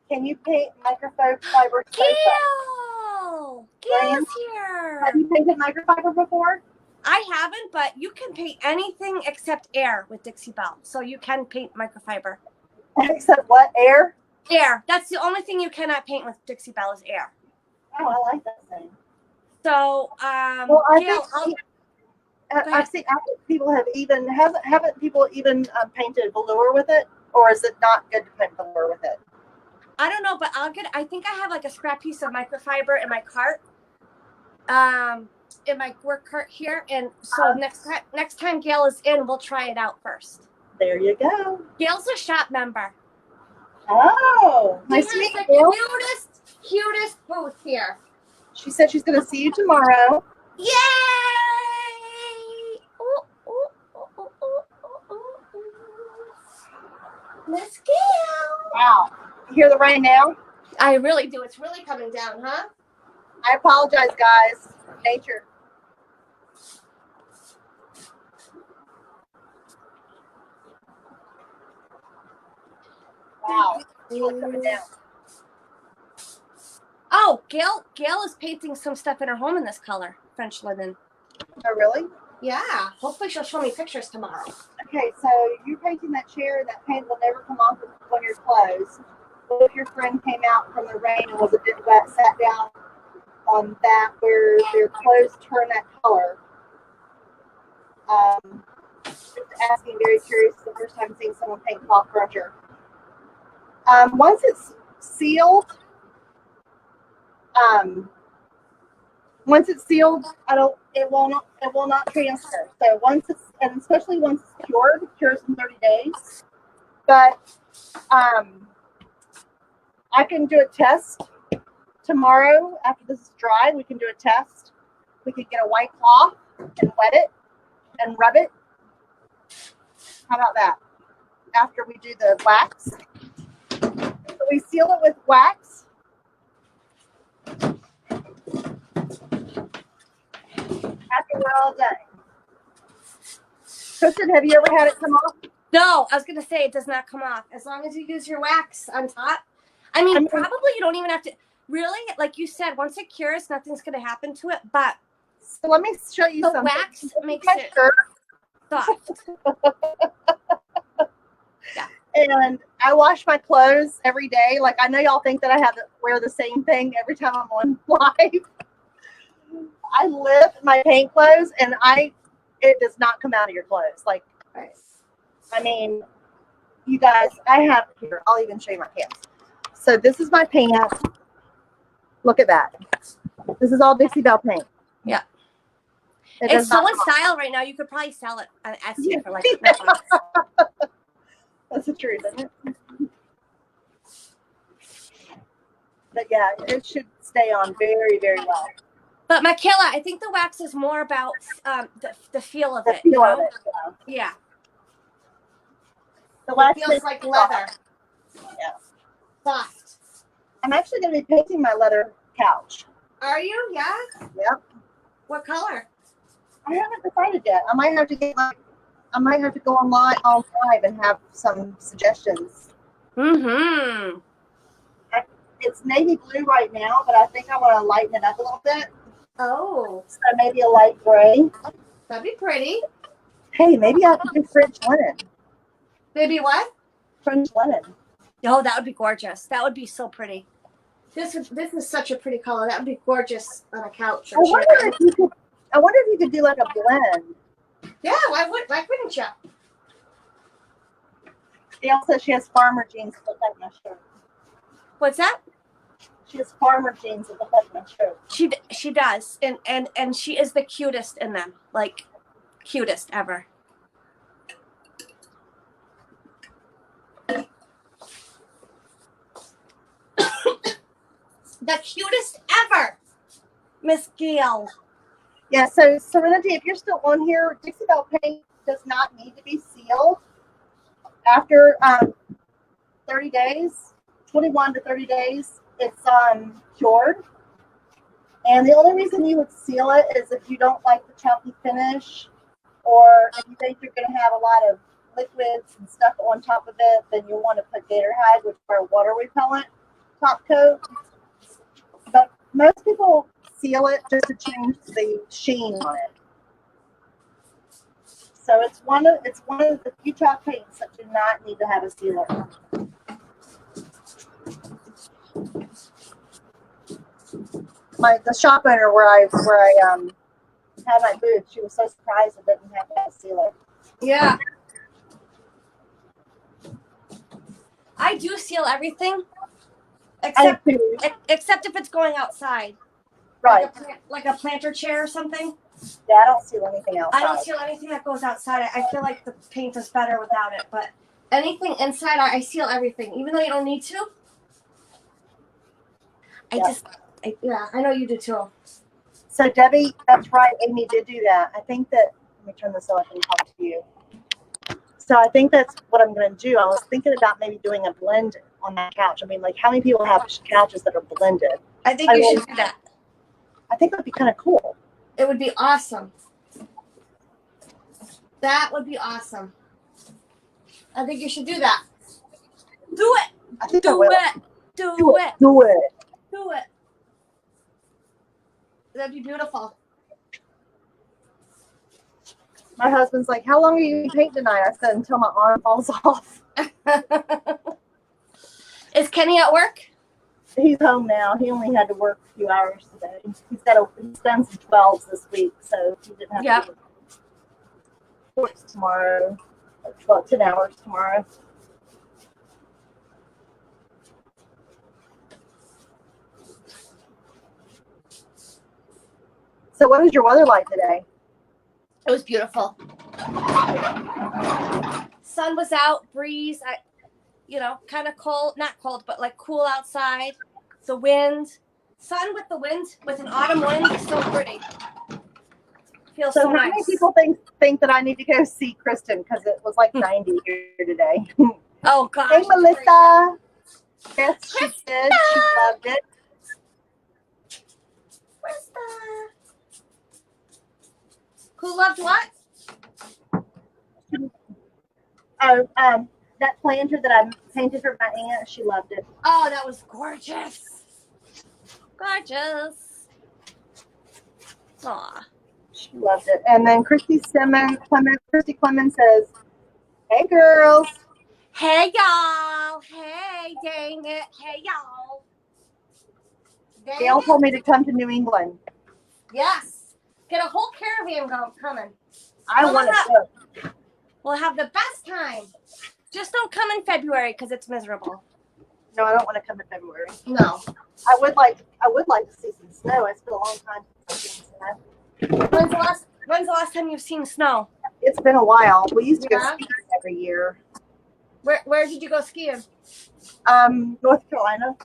Can you paint microfiber?
Gail! Gail's here.
Have you painted microfiber before?
I haven't, but you can paint anything except air with Dixie Belle. So you can paint microfiber.
Except what? Air?
Air. That's the only thing you cannot paint with Dixie Belle is air.
Oh, I like that thing.
So,
Well, I
Gail,
think
ahead.
I think people have even haven't people even painted velour with it, or is it not good to paint velour with it?
I don't know, but I think I have like a scrap piece of microfiber in my cart, in my work cart here, and so next time Gail is in, we'll try it out first.
There you go.
Gail's a shop member.
Oh, nice to meet you, Gail.
Cutest booth here.
She said she's going to see you tomorrow.
Yay! Ooh, ooh, ooh, ooh, ooh, ooh, ooh. Miss Gail.
Wow. You hear the rain now?
I really do. It's really coming down, huh?
I apologize, guys. Nature. Wow. It's really coming down.
Oh, Gail is painting some stuff in her home in this color, French linen.
Oh, really?
Yeah. Hopefully she'll show me pictures tomorrow.
Okay, so you're painting that chair. That paint will never come off when you're closed. What if your friend came out from the rain and was a bit wet, sat down on that where their clothes turn that color? Just asking, very curious. It's the first time seeing someone paint cloth furniture. Once it's sealed, it will not transfer. So once it's, and especially once it's cured, it cures in 30 days. But I can do a test tomorrow after this is dry. We can do a test. We could get a white cloth and wet it and rub it. How about that? After we do the wax. So we seal it with wax. After we're all done. Kristen, have you ever had it come off?
No, I was going to say it does not come off. As long as you use your wax on top. I mean, probably you don't even have to. Really? Like you said, once it cures, nothing's going to happen to it. But
so let me show you
the
something.
wax makes it soft. Yeah.
And I wash my clothes every day. Like, I know y'all think that I have to wear the same thing every time I'm on live. I lift my paint clothes and it does not come out of your clothes. Like, I mean, you guys, I have here, I'll even show you my pants. So this is my pants. Look at that. This is all Dixie Belle paint.
Yeah. It's so in style right now. You could probably sell it on Etsy for like $100.
That's the truth, isn't it? But yeah, it should stay on very, very well.
But Michaela, I think the wax is more about the feel of it.
The feel of it.
Yeah.
The wax
feels like leather.
Yeah.
Soft.
I'm actually going to be painting my leather couch.
Are you? Yeah?
Yep.
What color?
I haven't decided yet. I might have to go online live and have some suggestions.
Mm-hmm.
It's navy blue right now, but I think I want to lighten it up a little bit.
Oh.
So maybe a light gray.
That'd be pretty.
Hey, maybe I could do French linen.
Maybe what?
French linen.
Oh, that would be gorgeous. That would be so pretty. This is such a pretty color. That would be gorgeous on a couch.
I wonder if you could do like a blend.
Yeah, why couldn't you?
Gail says she has farmer jeans that look like my shirt.
What's that?
She has farmer jeans that look like my shirt.
She does, and she is the cutest in them, like cutest ever. The cutest ever, Miss Gail.
Yeah, so Serenity, if you're still on here, Dixie Belle paint does not need to be sealed after 30 days, 21 to 30 days. It's cured. And the only reason you would seal it is if you don't like the chunky finish, or if you think you're going to have a lot of liquids and stuff on top of it, then you'll want to put Gator Hide, which are water repellent top coat. But most people seal it just to change the sheen on it. So it's one of the Utah paints that do not need to have a sealer. The shop owner where I had my booth, she was so surprised it didn't have to have a sealer.
Yeah. I do seal everything, except if it's going outside.
Right.
Like a planter chair or something.
Yeah, I don't seal anything else.
I don't seal anything that goes outside. I feel like the paint is better without it, but anything inside, I seal everything, even though you don't need to. I know you do too.
So Debbie, that's right. Amy did do that. I think that, let me turn this so I can talk to you. So I think that's what I'm going to do. I was thinking about maybe doing a blend on that couch. I mean, like, how many people have couches that are blended?
I think you should do that.
I think that'd be kind of cool.
It would be awesome. That would be awesome. I think you should do that. Do it.
I think
Do it. Do it.
Do it.
Do it. That'd be beautiful.
My husband's like, how long are you paint tonight? I said, until my arm falls off.
Is Kenny at work?
He's home now. He only had to work a few hours today. He's done some 12s this week, so he didn't have to work tomorrow. 10 hours tomorrow. So what was your weather like today?
It was beautiful. Sun was out, breeze. Kind of cold, not cold, but like cool outside. The wind, sun with the wind, with an autumn wind, is so pretty. Feels so
how
nice.
many people think that I need to go see Kristen because it was like 90 here today?
Oh gosh.
Hey Melissa. Yes, she did. She loved it.
Krista. Who loved what?
Oh, that planter that I painted for my aunt, she loved it.
Oh, that was gorgeous. Gorgeous. Aw.
She loved it. And then Christy Clement says, hey girls.
Hey y'all. Hey, dang it. Hey y'all.
Gail told me to come to New England.
Yes. Get a whole caravan coming.
I want to go.
We'll have the best time. Just don't come in February because it's miserable.
No, I don't want to come in February.
No.
I would like to see some snow. It's been a long time since I've seen snow.
When's the last time you've seen snow?
It's been a while. We used to go skiing every year.
Where did you go skiing?
North Carolina.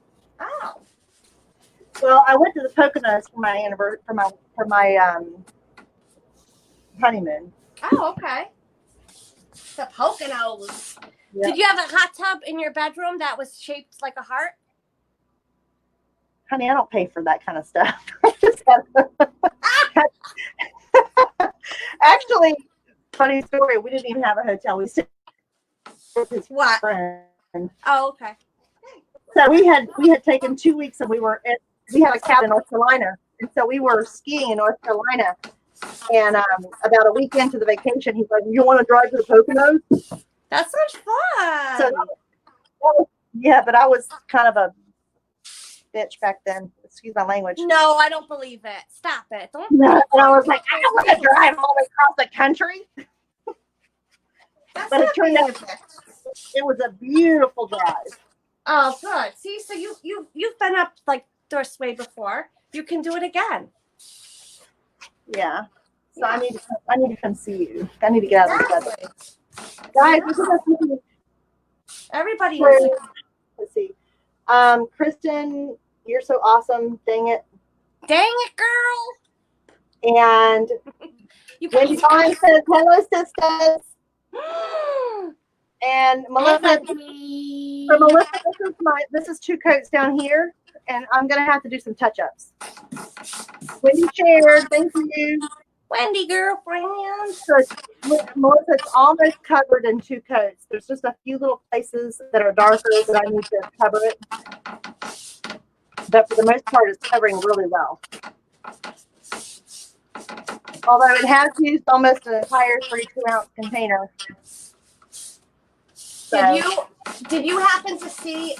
Oh.
Well, I went to the Poconos for my anniversary for my honeymoon.
Oh, okay. The Poconos.
Yep.
Did you have a hot tub in your bedroom that was shaped like a heart?
Honey, I don't pay for that kind of stuff. Actually, funny story. We didn't even have a hotel. We stayed with his friend.
Oh, okay.
So we had taken 2 weeks, and we had a cabin in North Carolina, and so we were skiing in North Carolina. And about a week into the vacation, he's like, "You want to drive to the Poconos?"
That sounds fun.
So yeah, but I was kind of a bitch back then. Excuse my language.
No, I don't believe it. Stop it. Don't.
And I was like, I don't want to drive all the way across the country.
That's
But it turned out it was a beautiful drive.
Oh, good. See, so you've been up like this way before. You can do it again.
Yeah. So I need to come see you. I need to get out of the weather. Guys,
Everybody
let's
is.
see. Kristen, you're so awesome. Dang it.
Dang it, girl.
And
You
Wendy Vaughn says, hello, sisters. And Melissa, for Melissa, this is 2 coats down here, and I'm gonna have to do some touch-ups. Wendy shared, thank you.
Wendy girlfriend.
So Melissa, it's almost covered in 2 coats. There's just a few little places that are darker that I need to cover it. But for the most part, it's covering really well. Although it has used almost an entire 32-ounce container. So,
Did you happen to see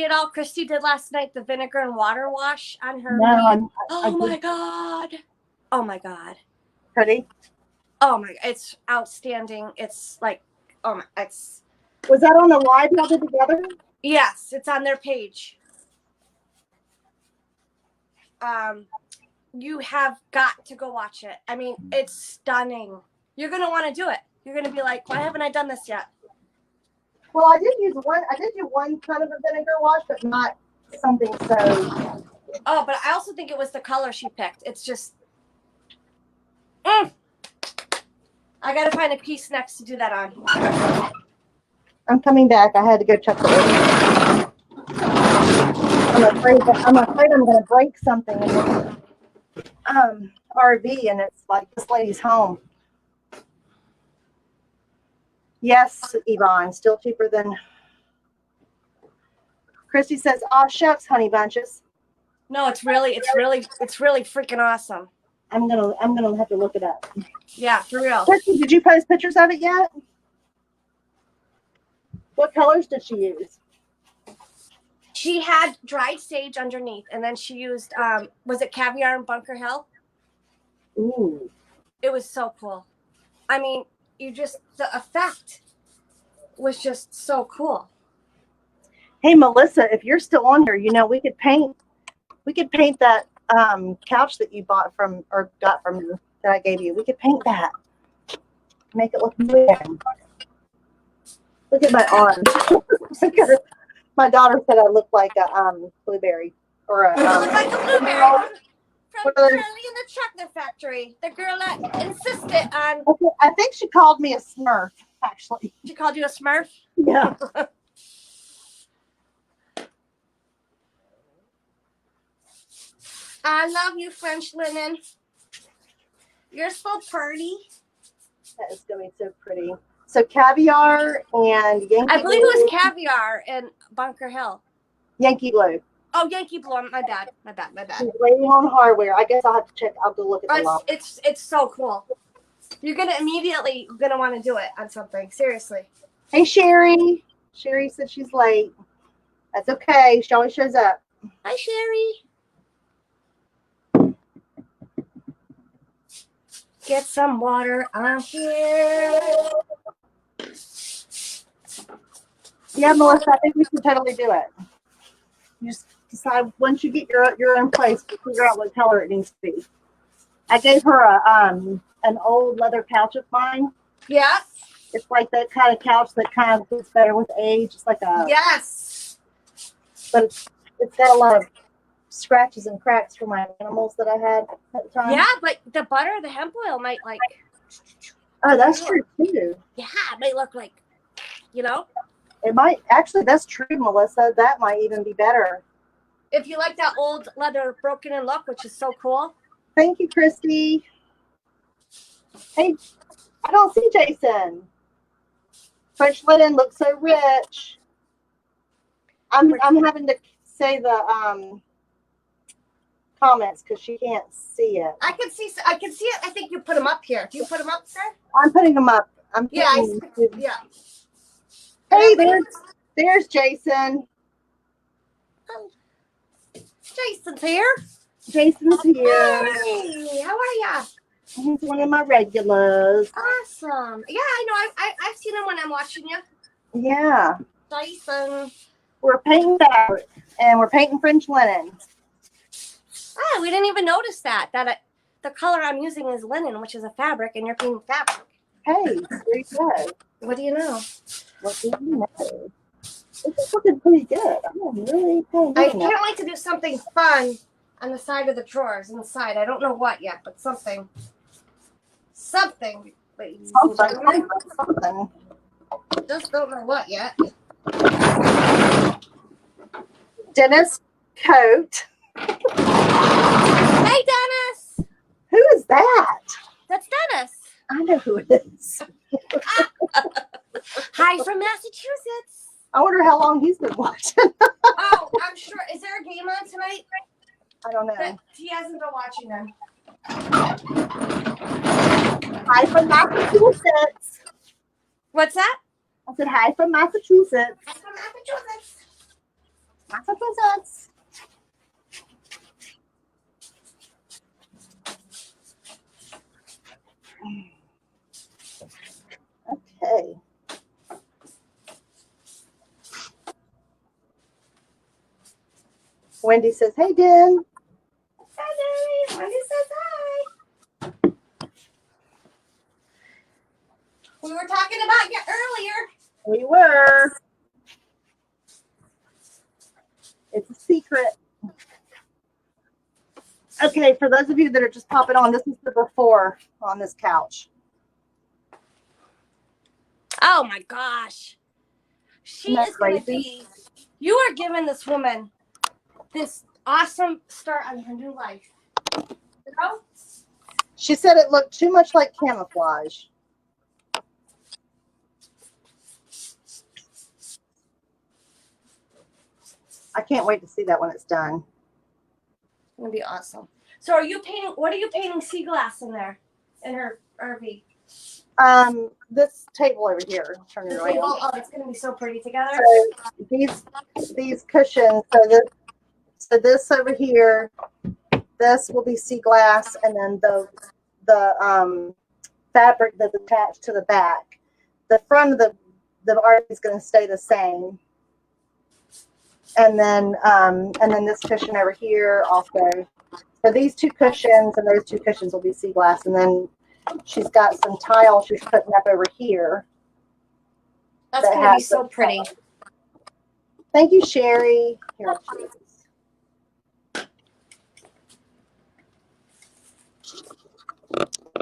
it all Christy did last night, the vinegar and water wash on her
no,
Oh my god. Oh my god.
pretty.
Oh my, it's outstanding. It's like, oh my, it's.
Was that on the live y'all did together?
Yes, it's on their page. You have got to go watch it. I mean, it's stunning. You're going to want to do it. You're going to be like, why haven't I done this yet?
Well, I did do one kind of a vinegar wash, but not something so.
Oh, but I also think it was the color she picked. It's just. I got to find a piece next to do that on.
I'm coming back. I had to go check the order. I'm afraid I'm going to break something in the RV, and it's like this lady's home. Yes, Yvonne, still cheaper than. Christy says, "Oh shucks, honey bunches."
No, it's really freaking awesome.
I'm gonna have to look it up.
Yeah, for real.
Christy, did you post pictures of it yet? What colors did she use?
She had dried sage underneath, and then she used was it Caviar and Bunker Hill?
Ooh.
It was so cool. I mean, the effect was just so cool.
Hey Melissa, if you're still on here, we could paint that couch that you got from me that I gave you. We could paint that. Make it look weird. Look at my arm. My daughter said I look like a blueberry or a
You look like a blueberry from Charlie in the Chocolate Factory. The girl that insisted on.
I think she called me a Smurf, actually.
She called you a Smurf?
Yeah.
I love you, French linen. You're so pretty.
That is going to be so pretty. So Caviar and Yankee
I believe
Blue.
it was Caviar and Bunker Hill.
Yankee Blue.
Oh, Yankee Blue. My bad.
She's waiting on hardware. I guess I'll have to check. I'll go look at the lot.
It's so cool. You're immediately gonna want to do it on something. Seriously.
Hey Sherry. Sherry said she's late. That's okay. She always shows up.
Hi, Sherry. Get some water on here.
Yeah, Melissa, I think we should totally do it. You just decide once you get your own place to figure out what color it needs to be. I gave her an old leather couch of mine.
Yeah.
It's like that kind of couch that kind of gets better with age. It's like a
yes.
But it's got a lot of scratches and cracks for my animals that I had at the time.
Yeah, but the butter, the hemp oil might like.
Oh, that's true too.
Yeah, it might look like,
It might actually. That's true, Melissa. That might even be better.
If you like that old leather broken in look, which is so cool.
Thank you, Christy. Hey, I don't see Jason. French linen looks so rich. I'm having to say the comments because she can't see it.
I can see it. I think you put them up here. Do you put them up, sir?
I'm putting them up.
Yeah.
Hey, there's Jason.
Oh, Jason's here.
Jason's here.
Hey, how are ya?
He's one of my regulars.
Awesome. Yeah, I know. I've seen him when I'm watching you.
Yeah.
Jason.
We're painting fabric and we're painting French linen.
Ah, we didn't even notice that the color I'm using is linen, which is a fabric, and you're painting fabric.
Hey, there you go.
What do you know?
What do you know? This is looking pretty good. I'm really
I can't wait to do something fun on the side of the drawers inside. I don't know what yet, but something. Something.
Something.
Just don't know what yet.
Dennis Coat.
Hey, Dennis.
Who is that?
That's Dennis.
I know who it is.
Hi from Massachusetts.
I wonder how long he's been watching.
Oh, I'm sure. Is there a game on tonight?
I don't know.
But he hasn't been watching them.
Hi from Massachusetts.
What's that?
I said hi from Massachusetts.
From Massachusetts.
Massachusetts. Okay. Wendy says, hey, Den.
Hi, Daddy. Wendy says hi. We were talking about you earlier.
We were. It's a secret. Okay, for those of you that are just popping on, this is the before on this couch.
Oh my gosh. She
Isn't that
is going to
crazy?
be, you are giving this woman this awesome start on her new life. You know?
She said it looked too much like camouflage. I can't wait to see that when it's done.
It's going to be awesome. So are you painting, what are you painting sea glass in there? In her RV?
This table over here. Turn it
The
around.
table? Oh, it's going to be so pretty together.
So these cushions. So this over here. This will be sea glass, and then the fabric that's attached to the back. The front of the RV is going to stay the same. And then this cushion over here also. So these two cushions and those two cushions will be sea glass, and then she's got some tile she's putting up over here.
That's going to be so pretty.
Thank you, Sherry. Here,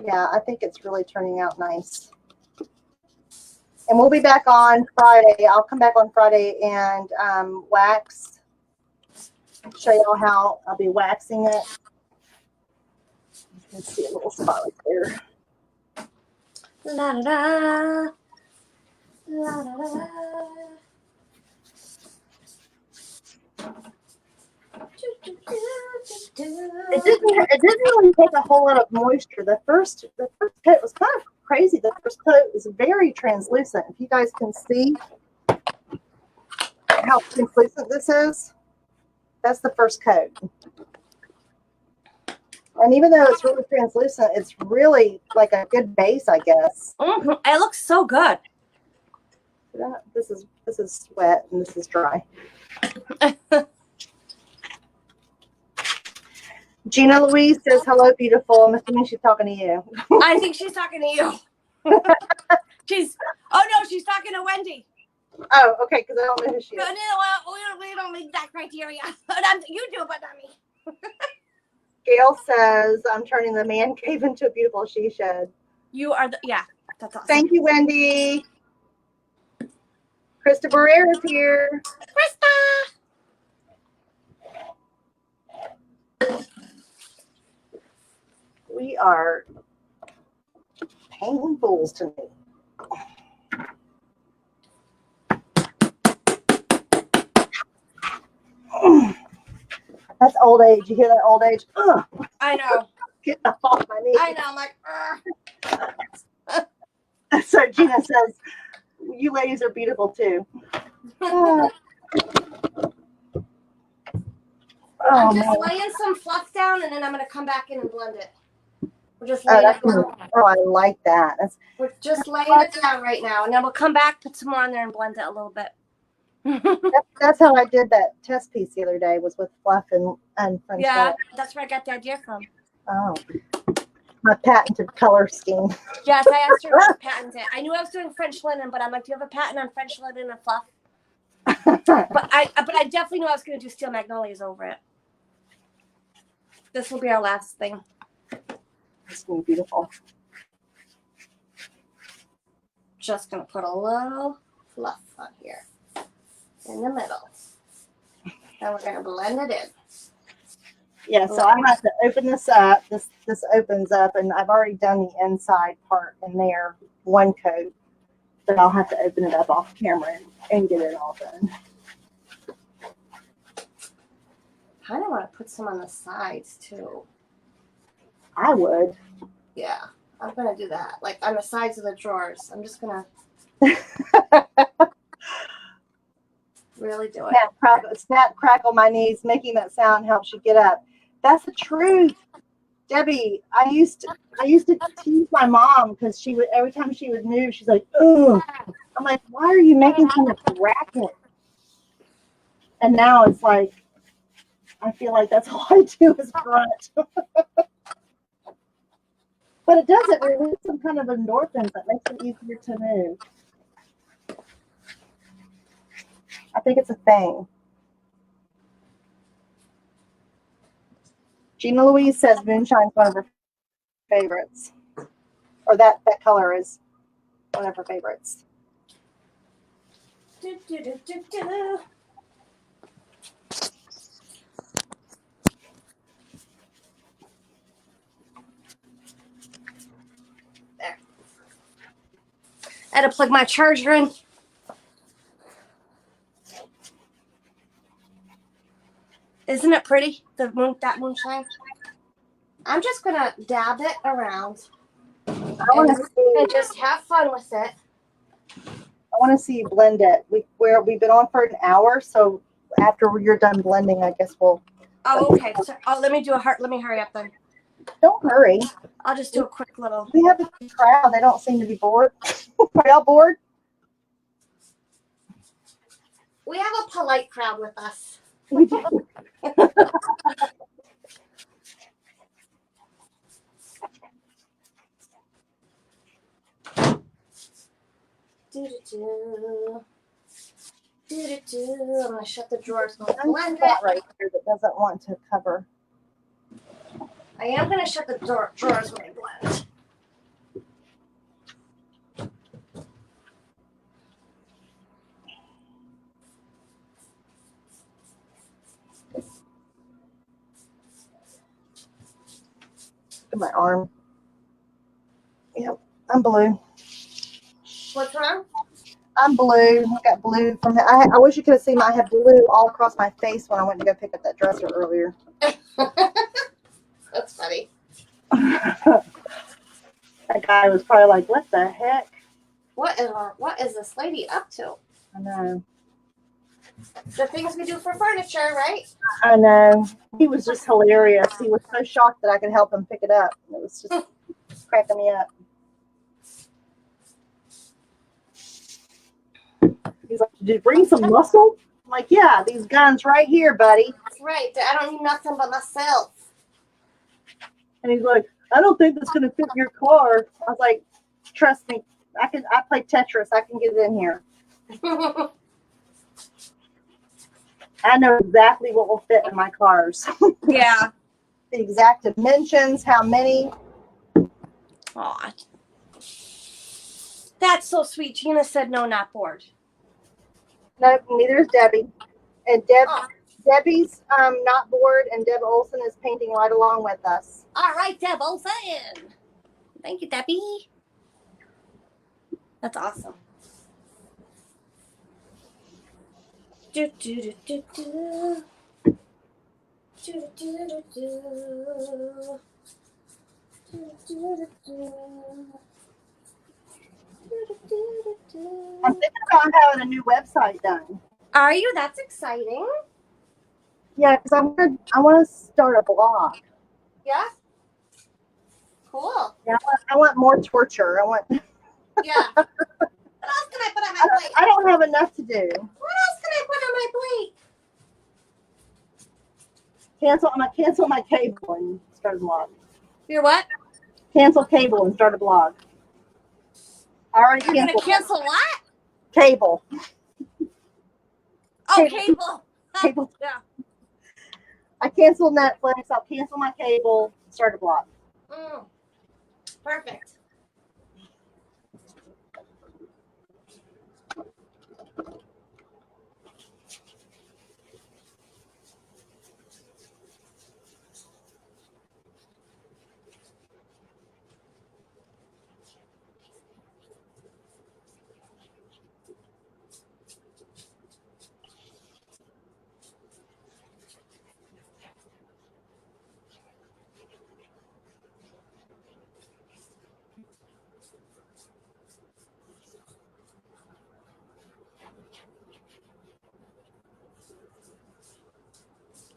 yeah, I think it's really turning out nice. And we'll be back on Friday. I'll come back on Friday and wax. Show y'all how I'll be waxing it. You can see a little spot right there.
La da da. La da da.
It didn't really take a whole lot of moisture. The first coat was kind of crazy. The first coat is very translucent. If you guys can see how translucent this is, that's the first coat. And even though it's really translucent, it's really like a good base, I guess.
Mm-hmm. It looks so good.
This is wet and this is dry. Gina Louise says, hello, beautiful. I'm assuming she's talking to you.
I think she's talking to you. She's talking to Wendy.
Oh, okay, because I don't know who she is.
We don't meet that criteria. You do, but not me.
Gail says, I'm turning the man cave into a beautiful she shed.
You are that's awesome.
Thank you, Wendy. Krista Barrera is here.
Krista!
We are painting fools tonight. That's old age. You hear that old age? Ugh.
I know.
Get off my knee.
I know. I'm like,
So Gina says, you ladies are beautiful too.
I'm
Oh,
just
man.
laying some fluff down, and then I'm going to come back in and blend it. We're just laying it down.
Oh, I like that.
We're just laying it down right now, and then we'll come back, put some more on there, and blend it a little bit.
That's how I did that test piece the other day, was with fluff and French
Yeah,
lace.
that's where I got the idea from.
Oh, my patented color scheme.
Yes, I asked her to patent it. I knew I was doing French linen, but I'm like, do you have a patent on French linen and fluff? But I definitely knew I was going to do steel magnolias over it. This will be our last thing.
It's going to be beautiful.
Just going to put a little fluff on here in the middle. And we're going to blend it in.
Yeah, so I have to open this up. This opens up, and I've already done the inside part in there, one coat. But I'll have to open it up off camera and get it all done.
kind of want to put some on the sides too.
I would.
Yeah, I'm gonna do that. Like on the sides of the drawers. I'm just gonna really do it.
Snap, crackle my knees. Making that sound helps you get up. That's the truth, Debbie. I used to tease my mom because she would every time she would move, she's like, "Ugh." I'm like, "Why are you making so much racket?" And now it's like, I feel like that's all I do is grunt. But it doesn't release some kind of endorphins that makes it easier to move. I think it's a thing. Gina Louise says moonshine's one of her favorites. Or that color is one of her favorites.
Do, do, do, do, do. There. I had to plug my charger in. Isn't it pretty? That moonshine. I'm just gonna dab it around
I want to see.
and just have fun with it.
I want to see you blend it. We've been on for an hour, so after you're done blending, I guess we'll.
Oh, okay. So, let me do a heart. Let me hurry up then.
Don't hurry.
I'll just do a quick little.
We have a crowd. They don't seem to be bored. Are y'all bored?
We have a polite crowd with us.
We do.
Do-do-do. Do-do-do. I'm gonna shut the drawers. I'm gonna
There's
blend
a spot
it.
right here that doesn't want to cover.
I am gonna shut the drawers when I blend.
Look at my arm. Yep, I'm blue.
What's wrong?
I'm blue. I got blue from the, I wish you could have seen I had blue all across my face when I went to go pick up that dresser earlier.
That's funny.
That guy was probably like, what the heck?
What is this lady up to?
I know.
The things we do for furniture, right?
I know. He was just hilarious. He was so shocked that I could help him pick it up. It was just cracking me up. He's like, did you bring some muscle? I'm like, yeah, these guns right here, buddy.
That's right. I don't need nothing but myself.
And he's like, I don't think that's gonna fit in your car. I was like, trust me, I play Tetris, I can get it in here. I know exactly what will fit in my cars.
Yeah.
The exact dimensions, how many.
Aw. That's so sweet. Gina said no, not bored.
Nope, neither is Debbie. And Debbie's not bored, and Deb Olson is painting right along with us.
All right, Deb Olson. Thank you, Debbie. That's awesome. Do do do do do. Do do do do. Do do do do.
I'm thinking about having a new website done.
Are you? That's exciting.
Yeah, because I want to start a blog.
Yeah. Cool.
Yeah, I want more torture.
Yeah. What else can I put on my plate?
I don't have enough to do.
What else can I put on my plate?
I'm gonna cancel my cable and start a blog.
You're what?
Cancel cable and start a blog. I already
You're gonna
canceled
cancel what?
cable.
Oh, cable.
Cable.
Yeah.
I canceled Netflix. I'll cancel my cable. Start a blog.
Perfect.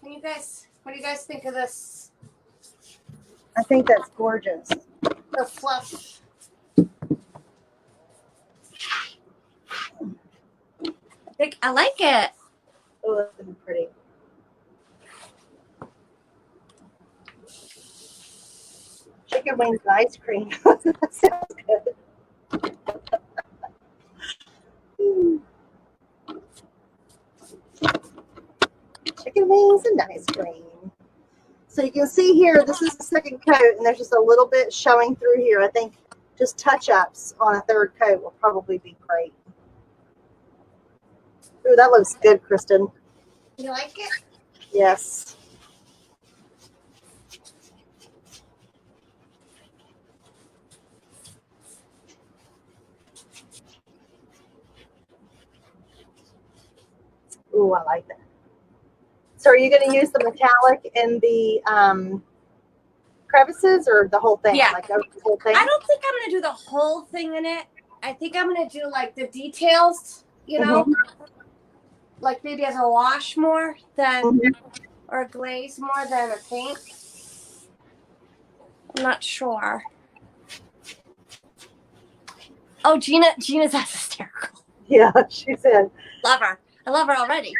What do you guys think of this?
I think that's gorgeous.
The fluff. I like it.
Oh, that's gonna be pretty. Chicken wings and ice cream. That sounds good. Chicken wings and ice cream. So you can see here, this is the second coat, and there's just a little bit showing through here. I think just touch-ups on a third coat will probably be great. Ooh, that looks good, Kristen.
You like it?
Yes. Ooh, I like that. So are you going to use the metallic in the crevices or the whole thing?
Yeah.
Like over the whole thing?
I don't think I'm gonna do the whole thing in it. I think I'm gonna do like the details, you know, like maybe as a wash more than or a glaze more than a paint. I'm not sure. Oh, Gina's that's hysterical.
Yeah, she said.
Love her. I love her already.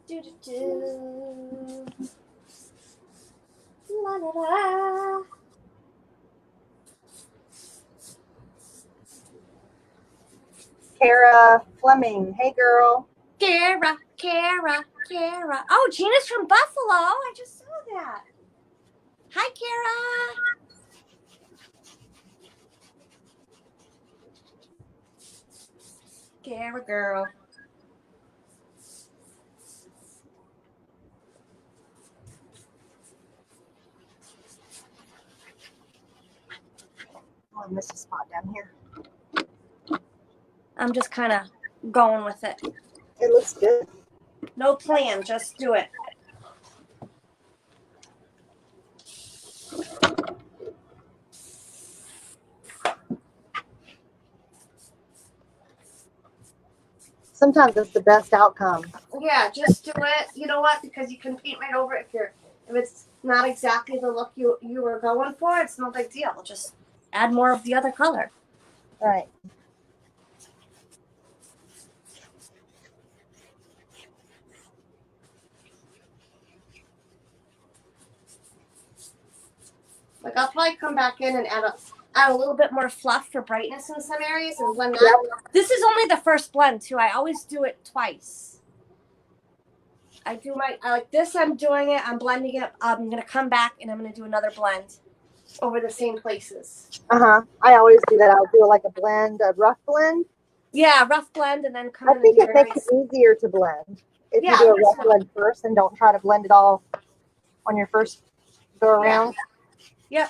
Do, do, do. La, la, la.
Kara Fleming. Hey, girl.
Kara. Oh, Gina's from Buffalo. I just saw that. Hi, Kara. Kara girl.
Oh, I missed a spot down here.
I'm just kind of going with it.
It looks good.
No plan, just do it.
Sometimes it's the best outcome.
Yeah, just do it. You know what? Because you can paint right over it if it's not exactly the look you were going for. It's no big deal. Just add more of the other color.
All right.
Like I'll probably come back in and add a little bit more fluff for brightness in some areas and blend that. Yep. This is only the first blend too. I always do it twice. I like this. I'm doing it. I'm blending it. I'm gonna come back and I'm gonna do another blend over the same places.
I always do that. I'll do like a rough blend.
Yeah, rough blend and then come.
I think it makes it easier to blend if you do a rough blend first and don't try to blend it all on your first go around.
Yep.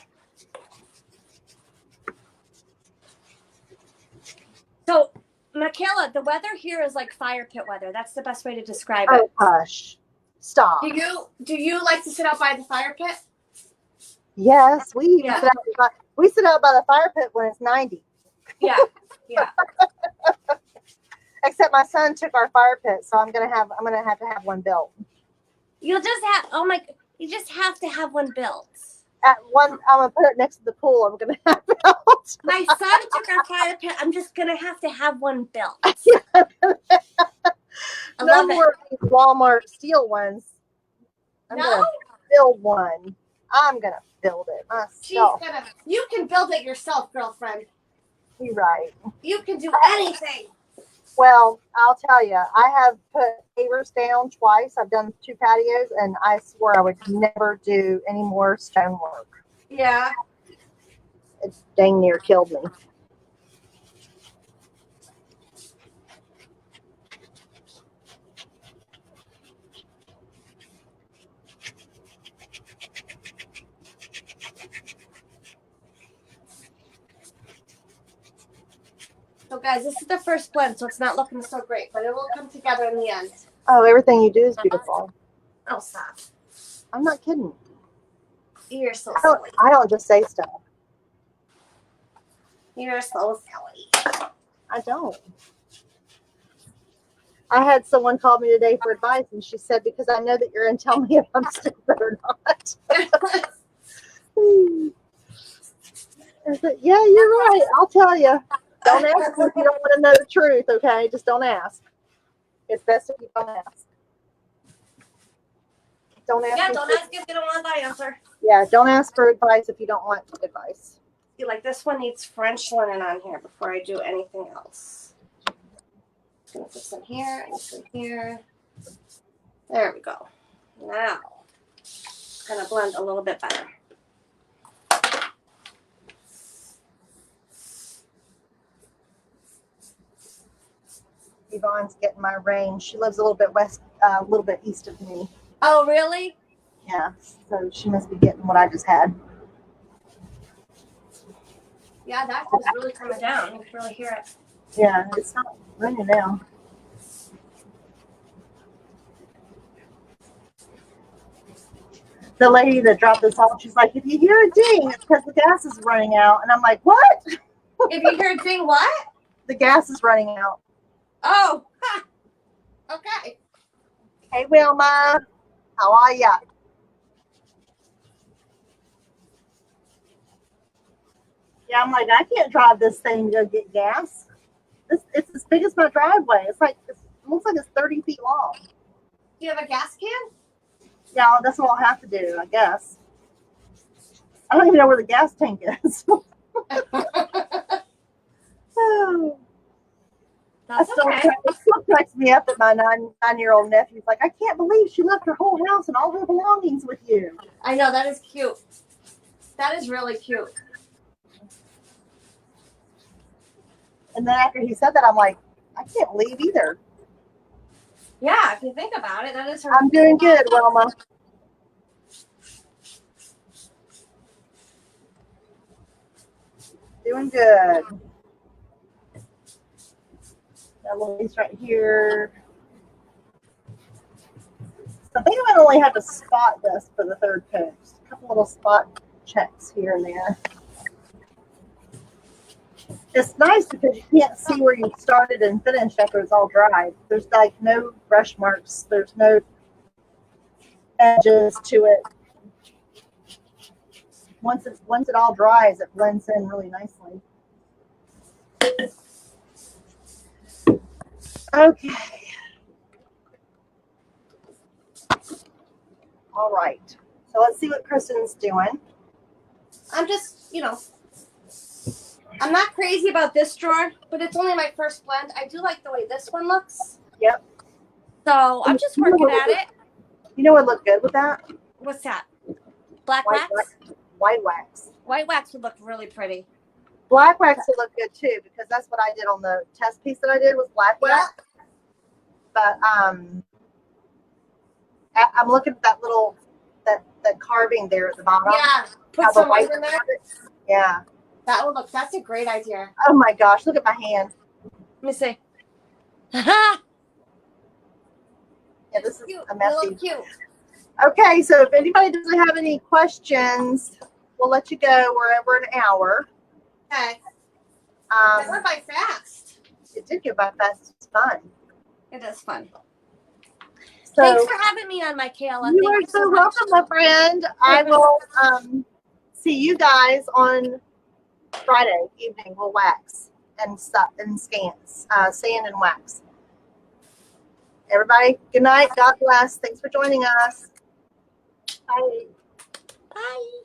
So, Michaela, the weather here is like fire pit weather. That's the best way to describe it.
Oh, hush. Stop.
Do you like to sit out by the fire pit?
Yes, we sit out by the fire pit when it's 90.
Yeah. Yeah.
Except my son took our fire pit, so I'm gonna have to have one built.
You just have to have one built.
I'm gonna put it next to the pool. I'm gonna have built.
My son took our fire pit. I'm just gonna have to have one built.
No more Walmart steel ones. I'm gonna build one. I'm gonna build it myself.
You can build it yourself, girlfriend.
You're right.
You can do anything.
Well, I'll tell you, I have put pavers down twice. I've done 2 patios, and I swore I would never do any more stonework.
Yeah.
It dang near killed me.
So guys, this is the first blend, so it's not looking so great, but it will come together in the end.
Oh, everything you do is beautiful.
Oh, stop.
I'm not kidding.
You're so silly.
I don't just say stuff.
You're so silly.
I don't. I had someone call me today for advice, and she said, because I know that you're going to tell me if I'm stupid or not. I said, yeah, you're right. I'll tell you. Don't ask me if you don't want to know the truth, okay? Just don't ask. It's best if you don't ask. Don't ask.
Yeah, don't ask if you don't want the answer.
Yeah, don't ask for advice if you don't want advice.
See, like this one needs French linen on here before I do anything else. Gonna put some here and some here. There we go. Now, gonna blend a little bit better.
Yvonne's getting my range. She lives a little bit west, a little bit east of me.
Oh, really?
Yeah, so she must be getting what I just had.
Yeah, that was really coming down. You can really hear it.
Yeah, it's not raining now. The lady that dropped this off, she's like, if you hear a ding, it's because the gas is running out. And I'm like, what?
If you hear a ding, what?
The gas is running out.
Oh, ha. Okay.
Hey, Wilma, how are ya? Yeah, I'm like, I can't drive this thing to go get gas. It's as big as my driveway. It looks like it's 30 feet long.
Do you have a gas can?
Yeah, that's what I'll have to do, I guess. I don't even know where the gas tank is. Oh.
That's okay.
It still cracks me up that my nine-year-old nephew's like, I can't believe she left her whole house and all her belongings with you.
I know, that is cute. That is really cute.
And then after he said that, I'm like, I can't leave either.
Yeah, if you think about it, that is her.
I'm doing good, Wilma. Doing good. That little piece right here. So I think I'm gonna only have to spot this for the third coat. Just a couple little spot checks here and there. It's nice because you can't see where you started and finished after it's all dry. There's like no brush marks. There's no edges to it. Once it all dries, it blends in really nicely. Okay. All right. So let's see what Kristen's doing.
I'm just, I'm not crazy about this drawer, but it's only my first blend. I do like the way this one looks.
Yep.
So I'm just working at it.
You know what would look good with that?
What's that? Black
White
wax?
White wax.
White wax would look really pretty.
Black wax would look good too, because that's what I did on the test piece that I did was black wax. But I'm looking at that little that carving there at the bottom.
Yeah. Put
How the
some white
white
in there.
Yeah.
That's a great idea.
Oh my gosh, look at my hand.
Let me see.
Yeah, this is
Cute.
a
You
messy.
look cute.
Okay, so if anybody doesn't have any questions, we'll let you go. We're over an hour.
Okay. That
Um,
went by fast.
it did get by fast. It's fun.
It is fun.
So
Thanks for having me on my Kayla.
you
Thank
are so
much.
welcome, my friend. I will see you guys on Friday evening. We'll wax and scans, sand and wax. Everybody, good night. God bless. Thanks for joining us. Bye.
Bye.